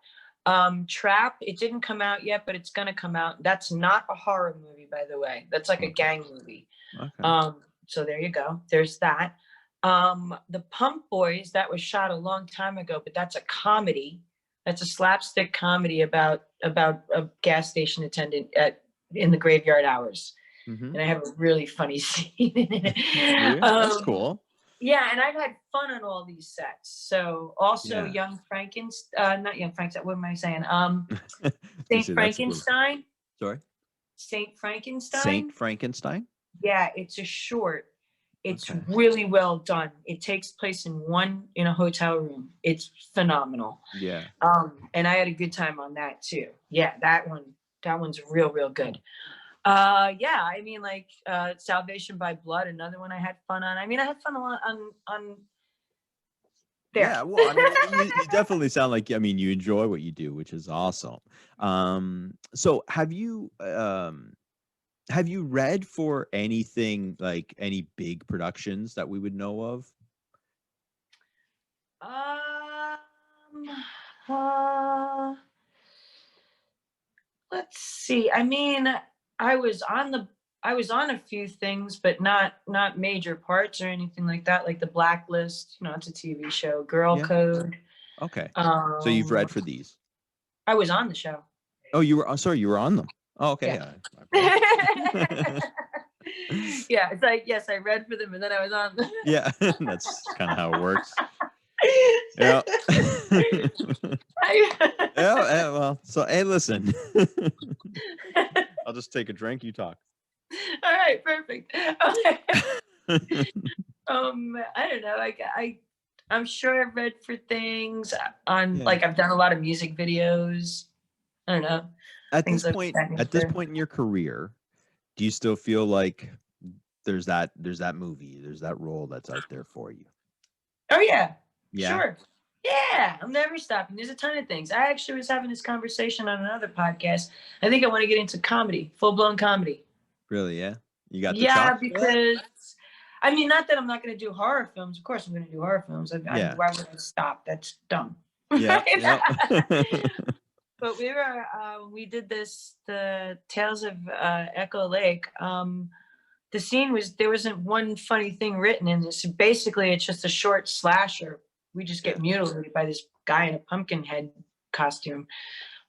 Trap, it didn't come out yet, but it's gonna come out. That's not a horror movie, by the way. That's like a gang movie. Okay. So there you go. There's that. The Pump Boys, that was shot a long time ago, but that's a comedy. That's a slapstick comedy about a gas station attendant in the graveyard hours. And I have a really funny scene in it. That's cool. Yeah, and I've had fun on all these sets. So also Young Frankenstein, not Young Frankenstein, what am I saying? Saint Frankenstein. Sorry? Saint Frankenstein. Saint Frankenstein? Yeah, it's a short. It's really well done. It takes place in a hotel room. It's phenomenal. Yeah. And I had a good time on that too. Yeah, that one's real good. I mean, like Salvation by Blood, another one I had fun on. I mean, I had fun a lot on there. Yeah, well, I mean, you definitely sound like, I mean, you enjoy what you do, which is awesome. So have you read for anything, like any big productions that we would know of? Let's see. I mean, I was on a few things, but not major parts or anything like that. Like The Blacklist, it's a TV show. Girl Code. Okay. So you've read for these? I was on the show. Oh, you were. Oh, sorry, you were on them. Oh, okay. Yeah, it's like, yes, I read for them, and then I was on them. Yeah, that's kind of how it works. Yeah. Well, so hey, listen. I'll just take a drink. You talk. All right, perfect. Okay. I don't know. I'm sure I've read for things on like I've done a lot of music videos. I don't know. At this point in your career, do you still feel like there's that movie, there's that role that's out there for you? Oh yeah. Sure. Yeah, I'm never stopping. There's a ton of things. I actually was having this conversation on another podcast. I think I want to get into comedy, full-blown comedy. Really? Yeah. You got the chops for that? Because I mean, not that I'm not going to do horror films. Of course, I'm going to do horror films. Why would I stop? That's dumb. Yeah. But we did the Tales of Echo Lake. The scene there wasn't one funny thing written in this. Basically, it's just a short slasher. We just get mutilated by this guy in a pumpkin head costume.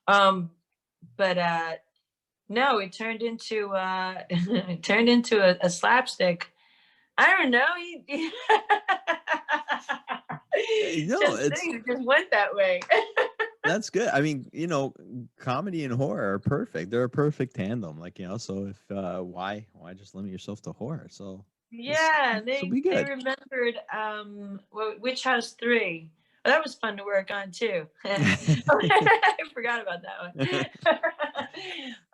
No, it turned into a slapstick. I don't know. It just went that way. That's good. I mean, comedy and horror are perfect. They're a perfect tandem. Like, so if why just limit yourself to horror? So they remembered Witch House 3. That was fun to work on too. I forgot about that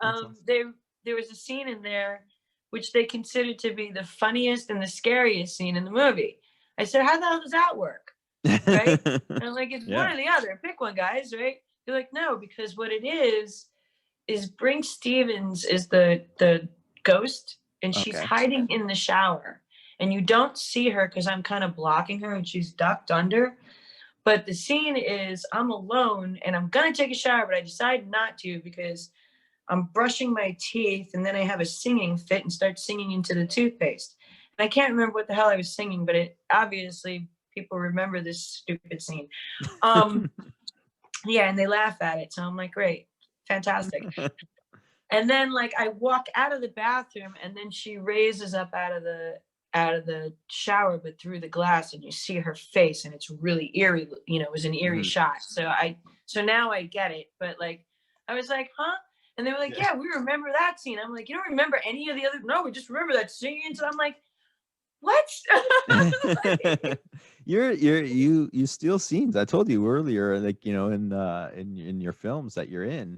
one. There was a scene in there which they considered to be the funniest and the scariest scene in the movie. I said, how the hell does that work? Right? And I'm like, it's one or the other. Pick one, guys, right? They're like, no, because what it is Brink Stevens is the ghost, and she's hiding in the shower. And you don't see her because I'm kind of blocking her and she's ducked under. But the scene is I'm alone and I'm going to take a shower, but I decide not to because I'm brushing my teeth and then I have a singing fit and start singing into the toothpaste. And I can't remember what the hell I was singing, but it obviously people remember this stupid scene. Yeah, and they laugh at it. So I'm like, great, fantastic. And then like I walk out of the bathroom and then she raises up out of the shower, but through the glass, and you see her face and it's really eerie. You know, it was an eerie shot. So now I get it. But like, I was like, huh? And they were like, yeah, we remember that scene. I'm like, you don't remember any of the other? No, we just remember that scene. So I'm like, what? you steal scenes. I told you earlier, like, you know, in your films that you're in,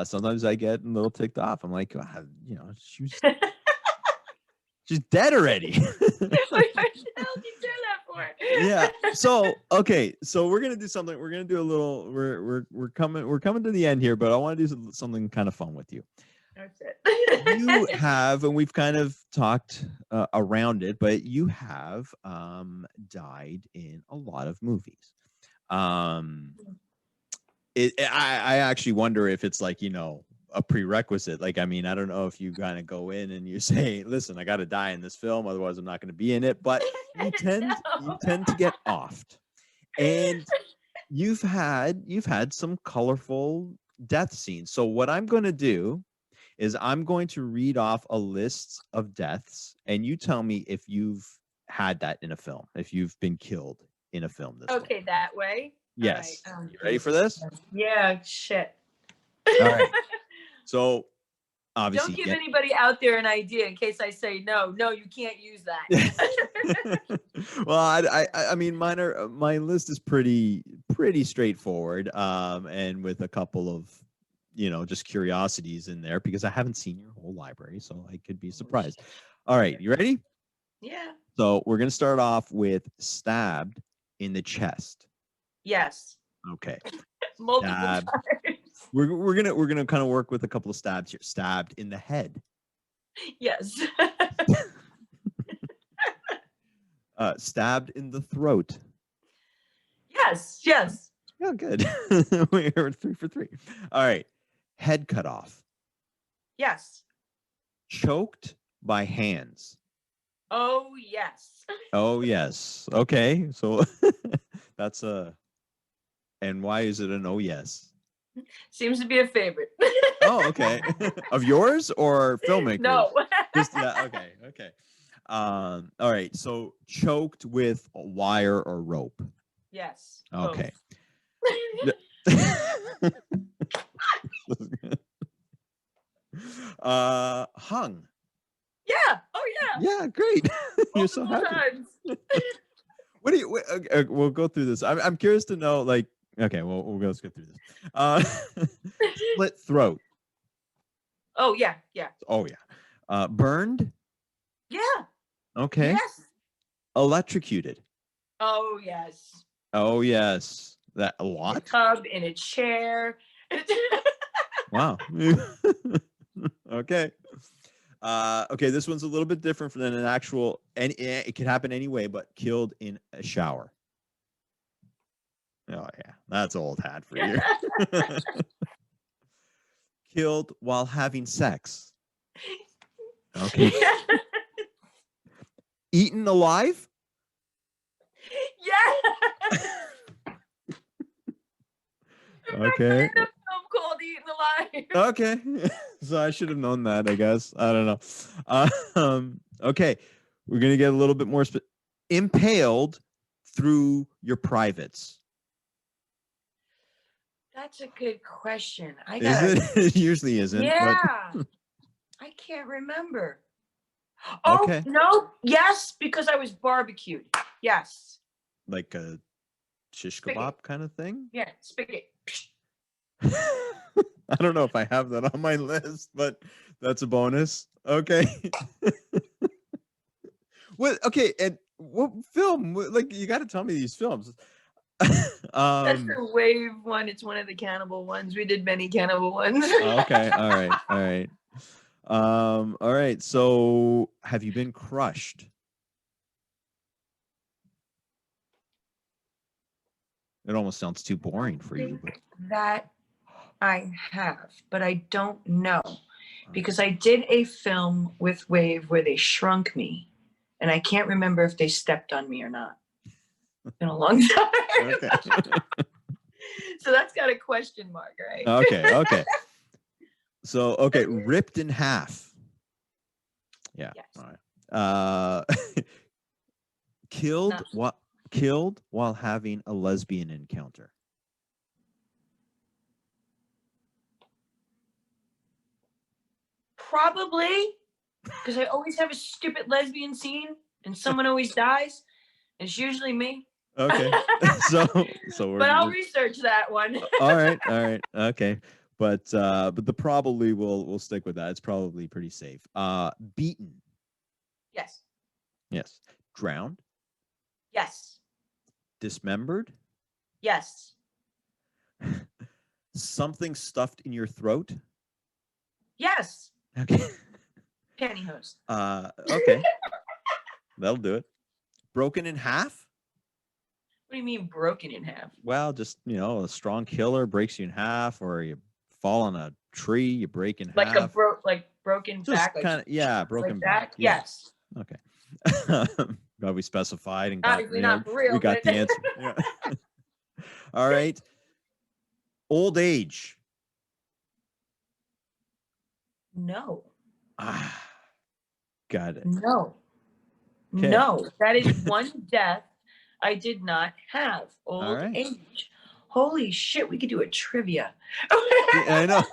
sometimes I get a little ticked off. I'm like, God, you know, she's dead already. What the hell did you do that for? Yeah. So okay, so we're gonna do something. We're gonna do a little. We're coming to the end here, but I want to do something kind of fun with you. That's it. You have, and we've kind of talked around it, but you have died in a lot of movies. I actually wonder if it's like, you know, a prerequisite. Like, I mean, I don't know if you kind of go in and you say, listen, I got to die in this film, otherwise I'm not going to be in it. But you tend to get offed, and you've had some colorful death scenes. So what I'm going to do is I'm going to read off a list of deaths, and you tell me if you've had that in a film, if you've been killed in a film. Okay, way. That way? Yes. Right. You ready for this? Yeah, shit. All right. So, obviously, don't give anybody out there an idea in case I say no, you can't use that. Well, I mean, my list is pretty straightforward, and with a couple of, you know, just curiosities in there because I haven't seen your whole library, so I could be surprised. All right, you ready? Yeah. So we're gonna start off with stabbed in the chest. Yes. Okay. Multiple times. We're gonna kind of work with a couple of stabs here. Stabbed in the head. Yes. Stabbed in the throat. Yes. Oh, good. We're 3 for 3. All right. Head cut off. Yes. Choked by hands. Oh, yes. Oh, yes. Okay. So that's a. And why is it an oh, yes? Seems to be a favorite. Oh, okay. Of yours or filmmakers? No. Just, yeah. Okay. All right. So choked with a wire or rope. Yes. Okay. Hung. Yeah. Oh yeah. Yeah, great. You're so happy. What do you? We'll go through this. I'm curious to know. Like, okay, well, let's go through this. Split throat. Oh yeah. Oh yeah. Burned. Yeah. Okay. Yes. Electrocuted. Oh yes. Oh yes. That a lot. In a tub, in a chair. Wow. Okay. Okay, this one's a little bit different than an actual, and it could happen anyway, but killed in a shower. Oh yeah, that's old hat for you. Killed while having sex. Okay. Eaten alive? Yeah. Okay. I'm called Eaten Alive. Okay. So I should have known that, I guess. I don't know. Okay. We're going to get a little bit more impaled through your privates. That's a good question. Is it? It usually isn't. Yeah. But... I can't remember. Oh, okay. No. Yes, because I was barbecued. Yes. Like a shish Spigot. kebab kind of thing. Yeah, spigot. I don't know if I have that on my list, but that's a bonus. Okay. What? Okay, and what film? Like, you got to tell me these films. That's the Wave one. It's one of the cannibal ones. We did many cannibal ones. Okay. All right. All right. All right. So, have you been crushed? It almost sounds too boring for you. But... That I have, but I don't know because I did a film with Wave where they shrunk me, and I can't remember if they stepped on me or not. It's been a long time. Okay. So that's got a question mark, right? Okay. Okay. So, okay, ripped in half. Yeah. Yes. All right. Killed No. Killed while having a lesbian encounter. Probably, because I always have a stupid lesbian scene and someone always dies. It's usually me. Okay. so but I'll research that one. All right. Okay. But the probably we'll stick with that. It's probably pretty safe. Beaten. Yes. Yes. Drowned. Yes. Dismembered. Yes. Something stuffed in your throat. Yes. Okay. Pantyhose. Okay. That'll do it. Broken in half. What do you mean broken in half? Well, just, a strong killer breaks you in half, or you fall on a tree, you break in half. Broken just back. Kind of, broken like back. That? Yeah. Yes. Okay. Glad we specified and got, obviously not for real. We got the answer. Yeah. All right. Old age. No. Got it. No. Okay. No. That is one death I did not have. Old age. Holy shit, we could do a trivia. Yeah, I know.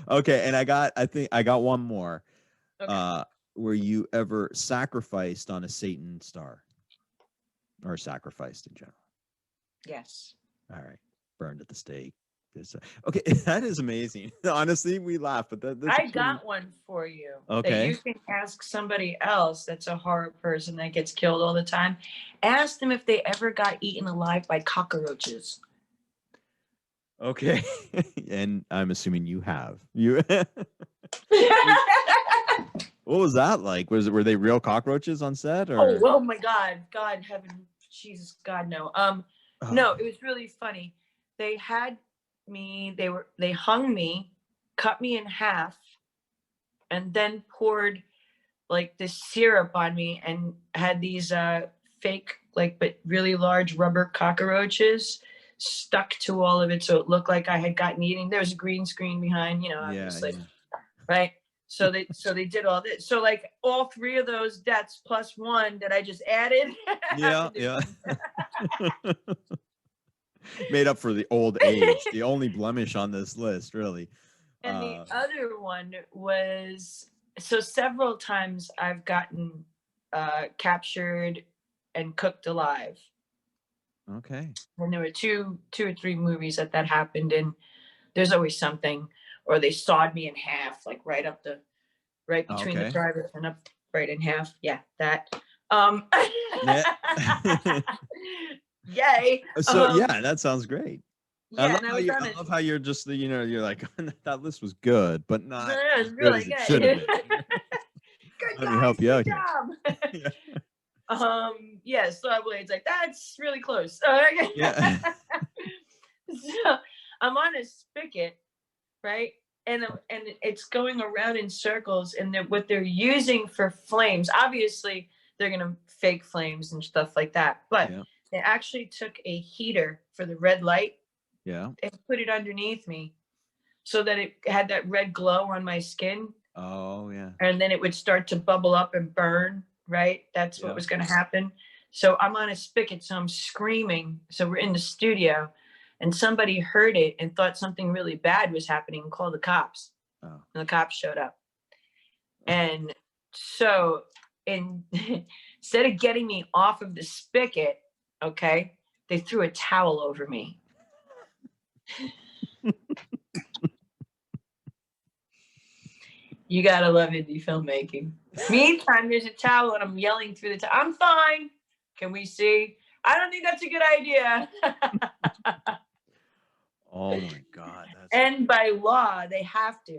Okay, and I think I got one more. Okay. Were you ever sacrificed on a Satan star? Or sacrificed in general? Yes. All right. Burned at the stake. Okay, that is amazing. Honestly, we laugh, but that's I got one for you. Okay. That you can ask somebody else that's a horror person that gets killed all the time. Ask them if they ever got eaten alive by cockroaches. Okay. And I'm assuming you have. You What was that like? Were they real cockroaches on set, or? Oh my God. God heaven. Jesus God no. No, it was really funny. They had me, they hung me, cut me in half, and then poured like this syrup on me and had these fake but really large rubber cockroaches stuck to all of it, so it looked like I had gotten eaten. There was a green screen behind, obviously. Yeah. Right. So they did all this. So all three of those deaths plus one that I just added. Yeah. Made up for the old age, the only blemish on this list, really. And the other one was, so several times I've gotten captured and cooked alive. Okay. And there were two or three movies that happened, and there's always something, or they sawed me in half, right between the drivers and up right in half. Yeah, that. Yeah. Yay. So yeah, that sounds great. Yeah, I love how you're just, you're like, that list was good, but not as good as it should have been. Let me help you out here. Yeah, Saw Blades, that's really close. Yeah. So I'm on a spigot, right? And it's going around in circles, and what they're using for flames, obviously they're gonna fake flames and stuff like that, but they actually took a heater for the red light, and put it underneath me so that it had that red glow on my skin. Oh yeah. And then it would start to bubble up and burn, right? That's what was going to happen. So I'm on a spigot, so I'm screaming. So we're in the studio, and somebody heard it and thought something really bad was happening and called the cops. And the cops showed up. And so instead of getting me off of the spigot, they threw a towel over me. You gotta love indie filmmaking. Meantime, there's a towel and I'm yelling through the towel. I'm fine. Can we see? I don't think that's a good idea. Oh my God. And by law, they have to.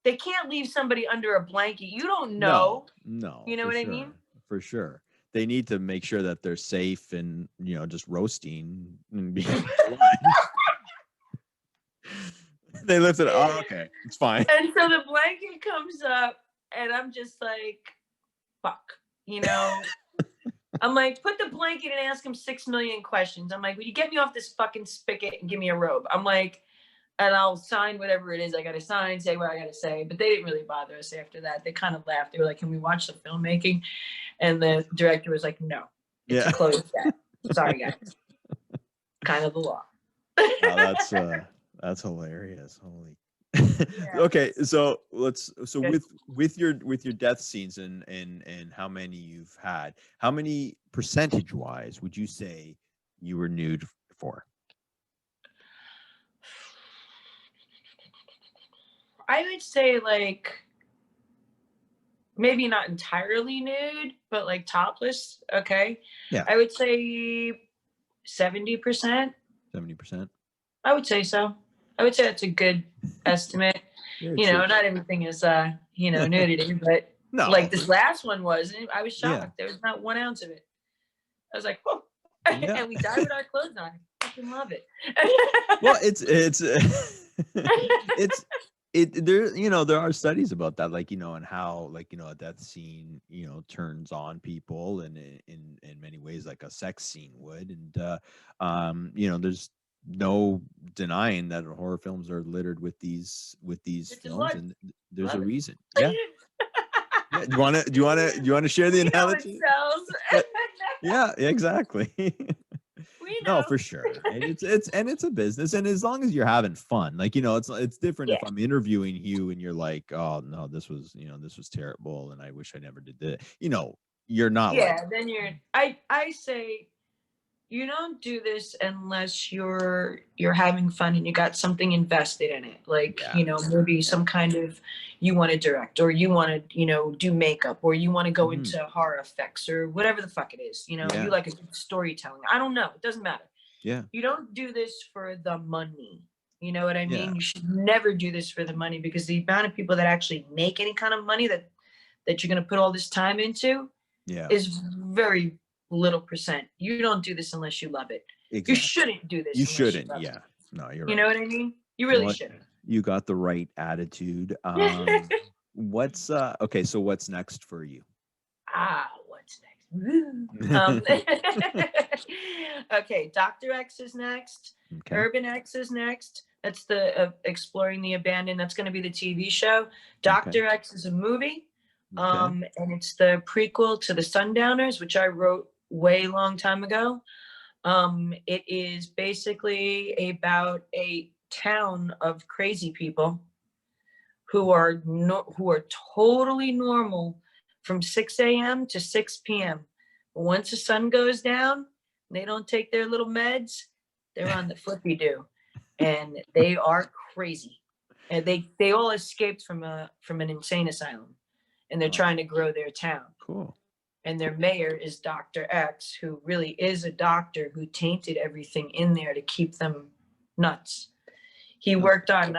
They can't leave somebody under a blanket. You don't know. No. You know what I mean? For sure. They need to make sure that they're safe and, just roasting and being They lift it. Oh, okay. It's fine. And so the blanket comes up and I'm just like, fuck, I'm like, put the blanket and ask him 6 million questions. I'm like, will you get me off this fucking spigot and give me a robe? I'm like, and I'll sign whatever it is I got to sign, say what I got to say. But they didn't really bother us after that. They kind of laughed. They were like, can we watch the filmmaking? And the director was like, no, it's a closed set. Sorry, guys. Kind of the law. Oh, that's hilarious. Holy. Yeah. Okay, so with your death scenes and how many you've had, how many percentage wise would you say you were nude for? I would say like maybe not entirely nude, but like topless. Okay. Yeah. I would say 70%. 70%. I would say so. I would say that's a good estimate. Not everything is nudity, but like this last one was, and I was shocked. Yeah. There was not 1 ounce of it. I was like, whoa. Yeah. And we died with our clothes on. I fucking love it. Well, there are studies about that, like, and how, like, a death scene, turns on people and in many ways like a sex scene would. And there's no denying that horror films are littered with these films, and there's a reason. Yeah. Yeah. Do you want to share the analogy? Yeah, exactly. No, for sure. And it's a business, and as long as you're having fun, like, it's different. Yeah. If I'm interviewing you and you're like, oh no, this was terrible and I wish I never did that. You're not. Yeah, like, then I say you don't do this unless you're having fun and you got something invested in it. Like, maybe some kind of, you want to direct, or you want to, do makeup, or you want to go into horror effects, or whatever the fuck it is. You like a good storytelling. I don't know. It doesn't matter. Yeah. You don't do this for the money. You know what I mean? Yeah. You should never do this for the money, because the amount of people that actually make any kind of money that you're going to put all this time into is very little percent. You don't do this unless you love it. Exactly. You shouldn't do this. You shouldn't. Yeah. No, you're right. You know what I mean? You really shouldn't. You got the right attitude. What's okay? So what's next for you? What's next? Okay, Dr. X is next. Okay. Urban X is next. That's the Exploring the Abandoned. That's going to be the TV show. Dr. X is a movie. And it's the prequel to The Sundowners, which I wrote way long time ago. It is basically about a town of crazy people who are totally normal from 6 a.m. to 6 p.m. But once the sun goes down, they don't take their little meds. They're on the flippy do, and they are crazy. And they all escaped from an insane asylum, and they're trying to grow their town. Cool. And their mayor is Dr. X, who really is a doctor who tainted everything in there to keep them nuts. He worked on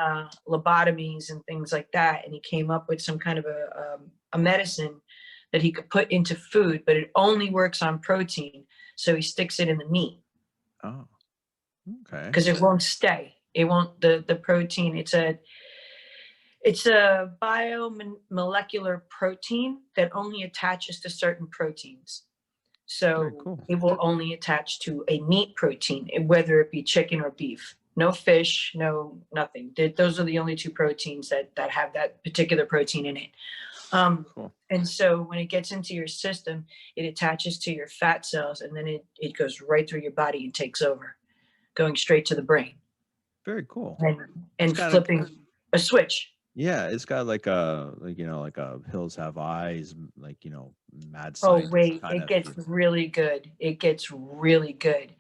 lobotomies and things like that, and he came up with some kind of a medicine that he could put into food, but it only works on protein. So he sticks it in the meat. Oh, okay. Because it won't stay. It won't, the protein, it's a biomolecular protein that only attaches to certain proteins. So cool. It will only attach to a meat protein, whether it be chicken or beef. No fish, no nothing. Those are the only two proteins that have that particular protein in it. Cool. And so when it gets into your system, it attaches to your fat cells, and then it goes right through your body and takes over, going straight to the brain. Very cool. And flipping a switch. Yeah, it's got like a like a Hills Have Eyes, like mad Oh, scientist wait, kind it of gets feel. really good. It gets really good.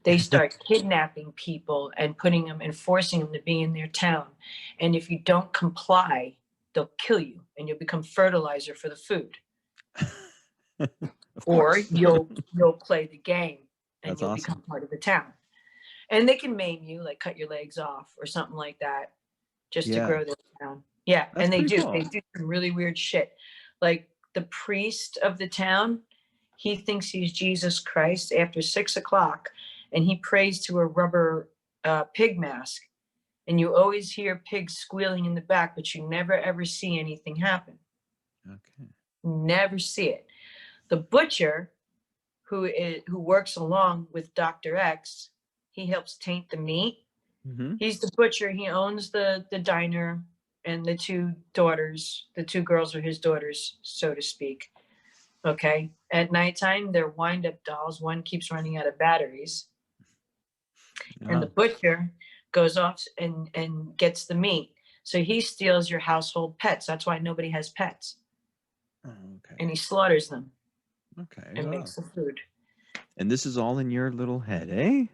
They start kidnapping people and putting them and forcing them to be in their town. And if you don't comply, they'll kill you and you'll become fertilizer for the food. Of Or course. you'll play the game and That's you'll become awesome. part of the town. And they can maim you, like cut your legs off or something like that, just to Yeah, grow their town. Yeah, that's and they pretty do. They cool. do some really weird shit. Like the priest of the town, he thinks he's Jesus Christ after 6 o'clock, and he prays to a rubber pig mask. And you always hear pigs squealing in the back, but you never ever see anything happen. Okay. Never see it. The butcher, who works along with Dr. X, he helps taint the meat. Mm-hmm. He's the butcher. He owns the diner, and the two daughters, the two girls are his daughters, so to speak. Okay. At nighttime, they're wind up dolls. One keeps running out of batteries, and the Oh, butcher goes off and gets the meat. So he steals your household pets. That's why nobody has pets. oh, okay. And he slaughters them Okay. and Wow. makes the food. And this is all in your little head, eh?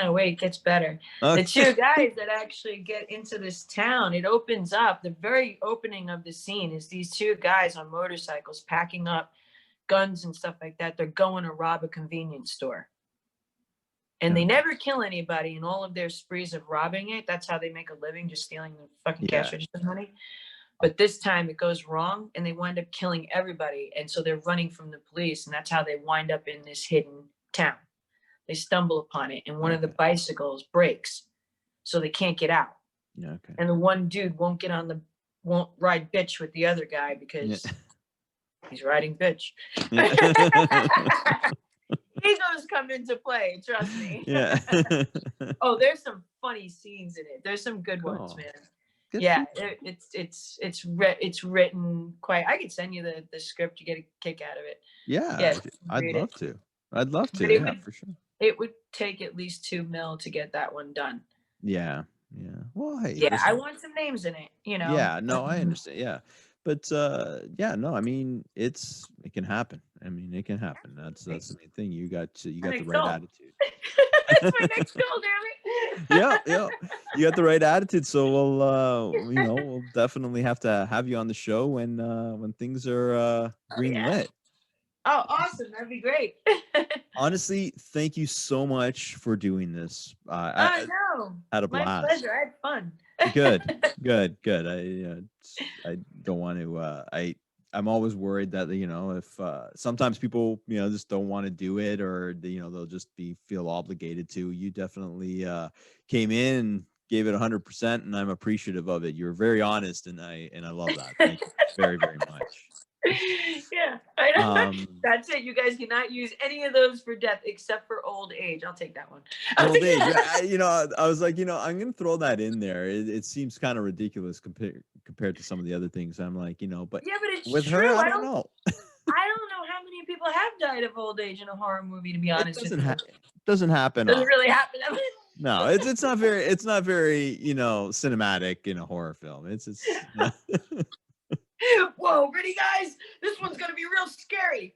Wait, it gets better. The Okay. two guys that actually get into this town, it opens up. The very opening of the scene is these two guys on motorcycles packing up guns and stuff like that. They're going to rob a convenience store. And they Okay. never kill anybody in all of their sprees of robbing it. That's how they make a living, just stealing the fucking cash Yeah. register money. But this time it goes wrong and they wind up killing everybody. And so they're running from the police. And that's how they wind up in this hidden town. They stumble upon it and one of the Okay. bicycles breaks. So they can't get out. Yeah. Okay. And the one dude won't ride bitch with the other guy Yeah. because he's riding bitch. Yeah. Egos come into play, trust me. Yeah. Oh, there's some funny scenes in it. There's some good ones, Cool. man. Good Yeah, for you. it's written quite. I could send you the script. You get a kick out of it. Yeah, Yeah, I'd read it. love to. I'd love to. But Yeah, for sure. it would take at least $2 million to get that one done. Yeah. Yeah. Well, hey, Yeah, I listen. want some names in it. You know. Yeah, no, I understand. Yeah. But yeah, no, I mean, it can happen. I mean, it can happen. That's the main thing. You got the Next right goal. attitude. That's my next goal, damn it. Yeah, yeah. You got the right attitude. So we'll definitely have to have you on the show when things are green yeah. lit. Oh, awesome. That'd be great. Honestly, thank you so much for doing this. Oh, no. Had a My blast. pleasure. I had fun. Good. I don't want to. I'm always worried that if sometimes people just don't want to do it, or they'll just feel obligated to. You definitely came in and gave it 100%, and I'm appreciative of it. You're very honest, and I love that. Thank you very, very much. Yeah, I know. That's it. You guys cannot use any of those for death except for old age. I'll take that one. Old age. I was like, I'm gonna throw that in there. It seems kind of ridiculous compared to some of the other things. I'm like, but yeah, but it's with true. her, I don't know. I don't know how many people have died of old age in a horror movie. To be honest, It doesn't happen. Doesn't really happen. No, it's not very cinematic in a horror film. It's Whoa, ready, guys? This one's gonna be real scary.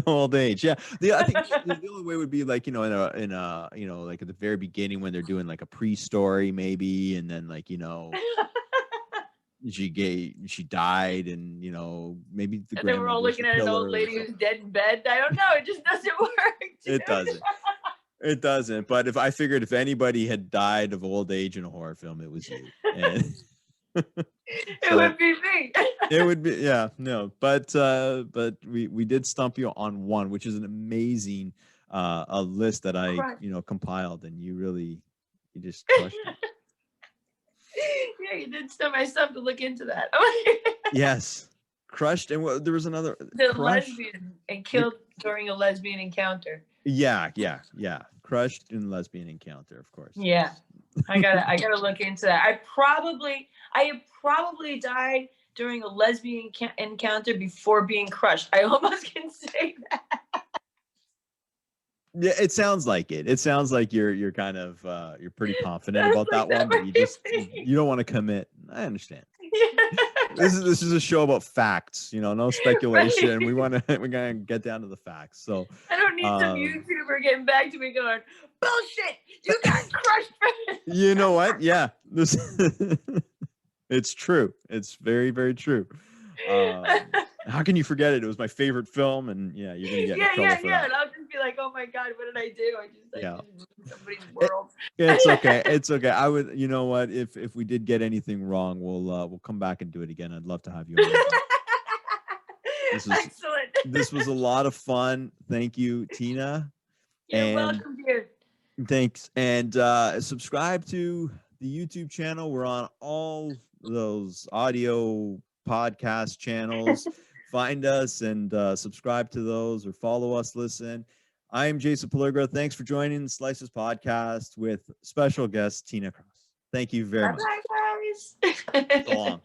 Old age, yeah. I think the only way would be like in a like at the very beginning when they're doing like a pre-story maybe, and then like she died, and maybe the and then we're all looking at an old lady who's dead in bed. I don't know. It just doesn't work. It doesn't. It doesn't. But I figured if anybody had died of old age in a horror film, it was you. And it would be me. It would be, yeah, no, but we did stump you on one, which is an amazing a list that I compiled, and you just crushed it. Yeah, you did stump myself to look into that. Yes, crushed, and there was another lesbian and killed during a lesbian encounter. Yeah, crushed in lesbian encounter, of course. Yeah, I gotta look into that. I have probably died during a lesbian encounter before being crushed. I almost can say that. Yeah, it sounds like it. It sounds like you're kind of you're pretty confident about that one, but you don't want to commit. I understand. This is a show about facts, no speculation. Right. We're gonna get down to the facts. So I don't need some YouTuber getting back to me going, bullshit, you got crushed. you know what? Yeah, this it's true. It's very, very true. How can you forget it? It was my favorite film, and yeah, you're gonna get in trouble for that. And I'll just be like, oh my god, what did I do? I just ruined somebody's world. It's okay. It's okay. I would, you know what? If we did get anything wrong, we'll come back and do it again. I'd love to have you on. Excellent. This was a lot of fun. Thank you, Tina. You're welcome, dear. Thanks. And subscribe to the YouTube channel. We're on all those audio podcast channels. Find us and subscribe to those, or follow us, listen. I'm Jason Pelligra. Thanks for joining the Slices podcast with special guest Tina Krause. Thank you very much. Bye, guys. So long.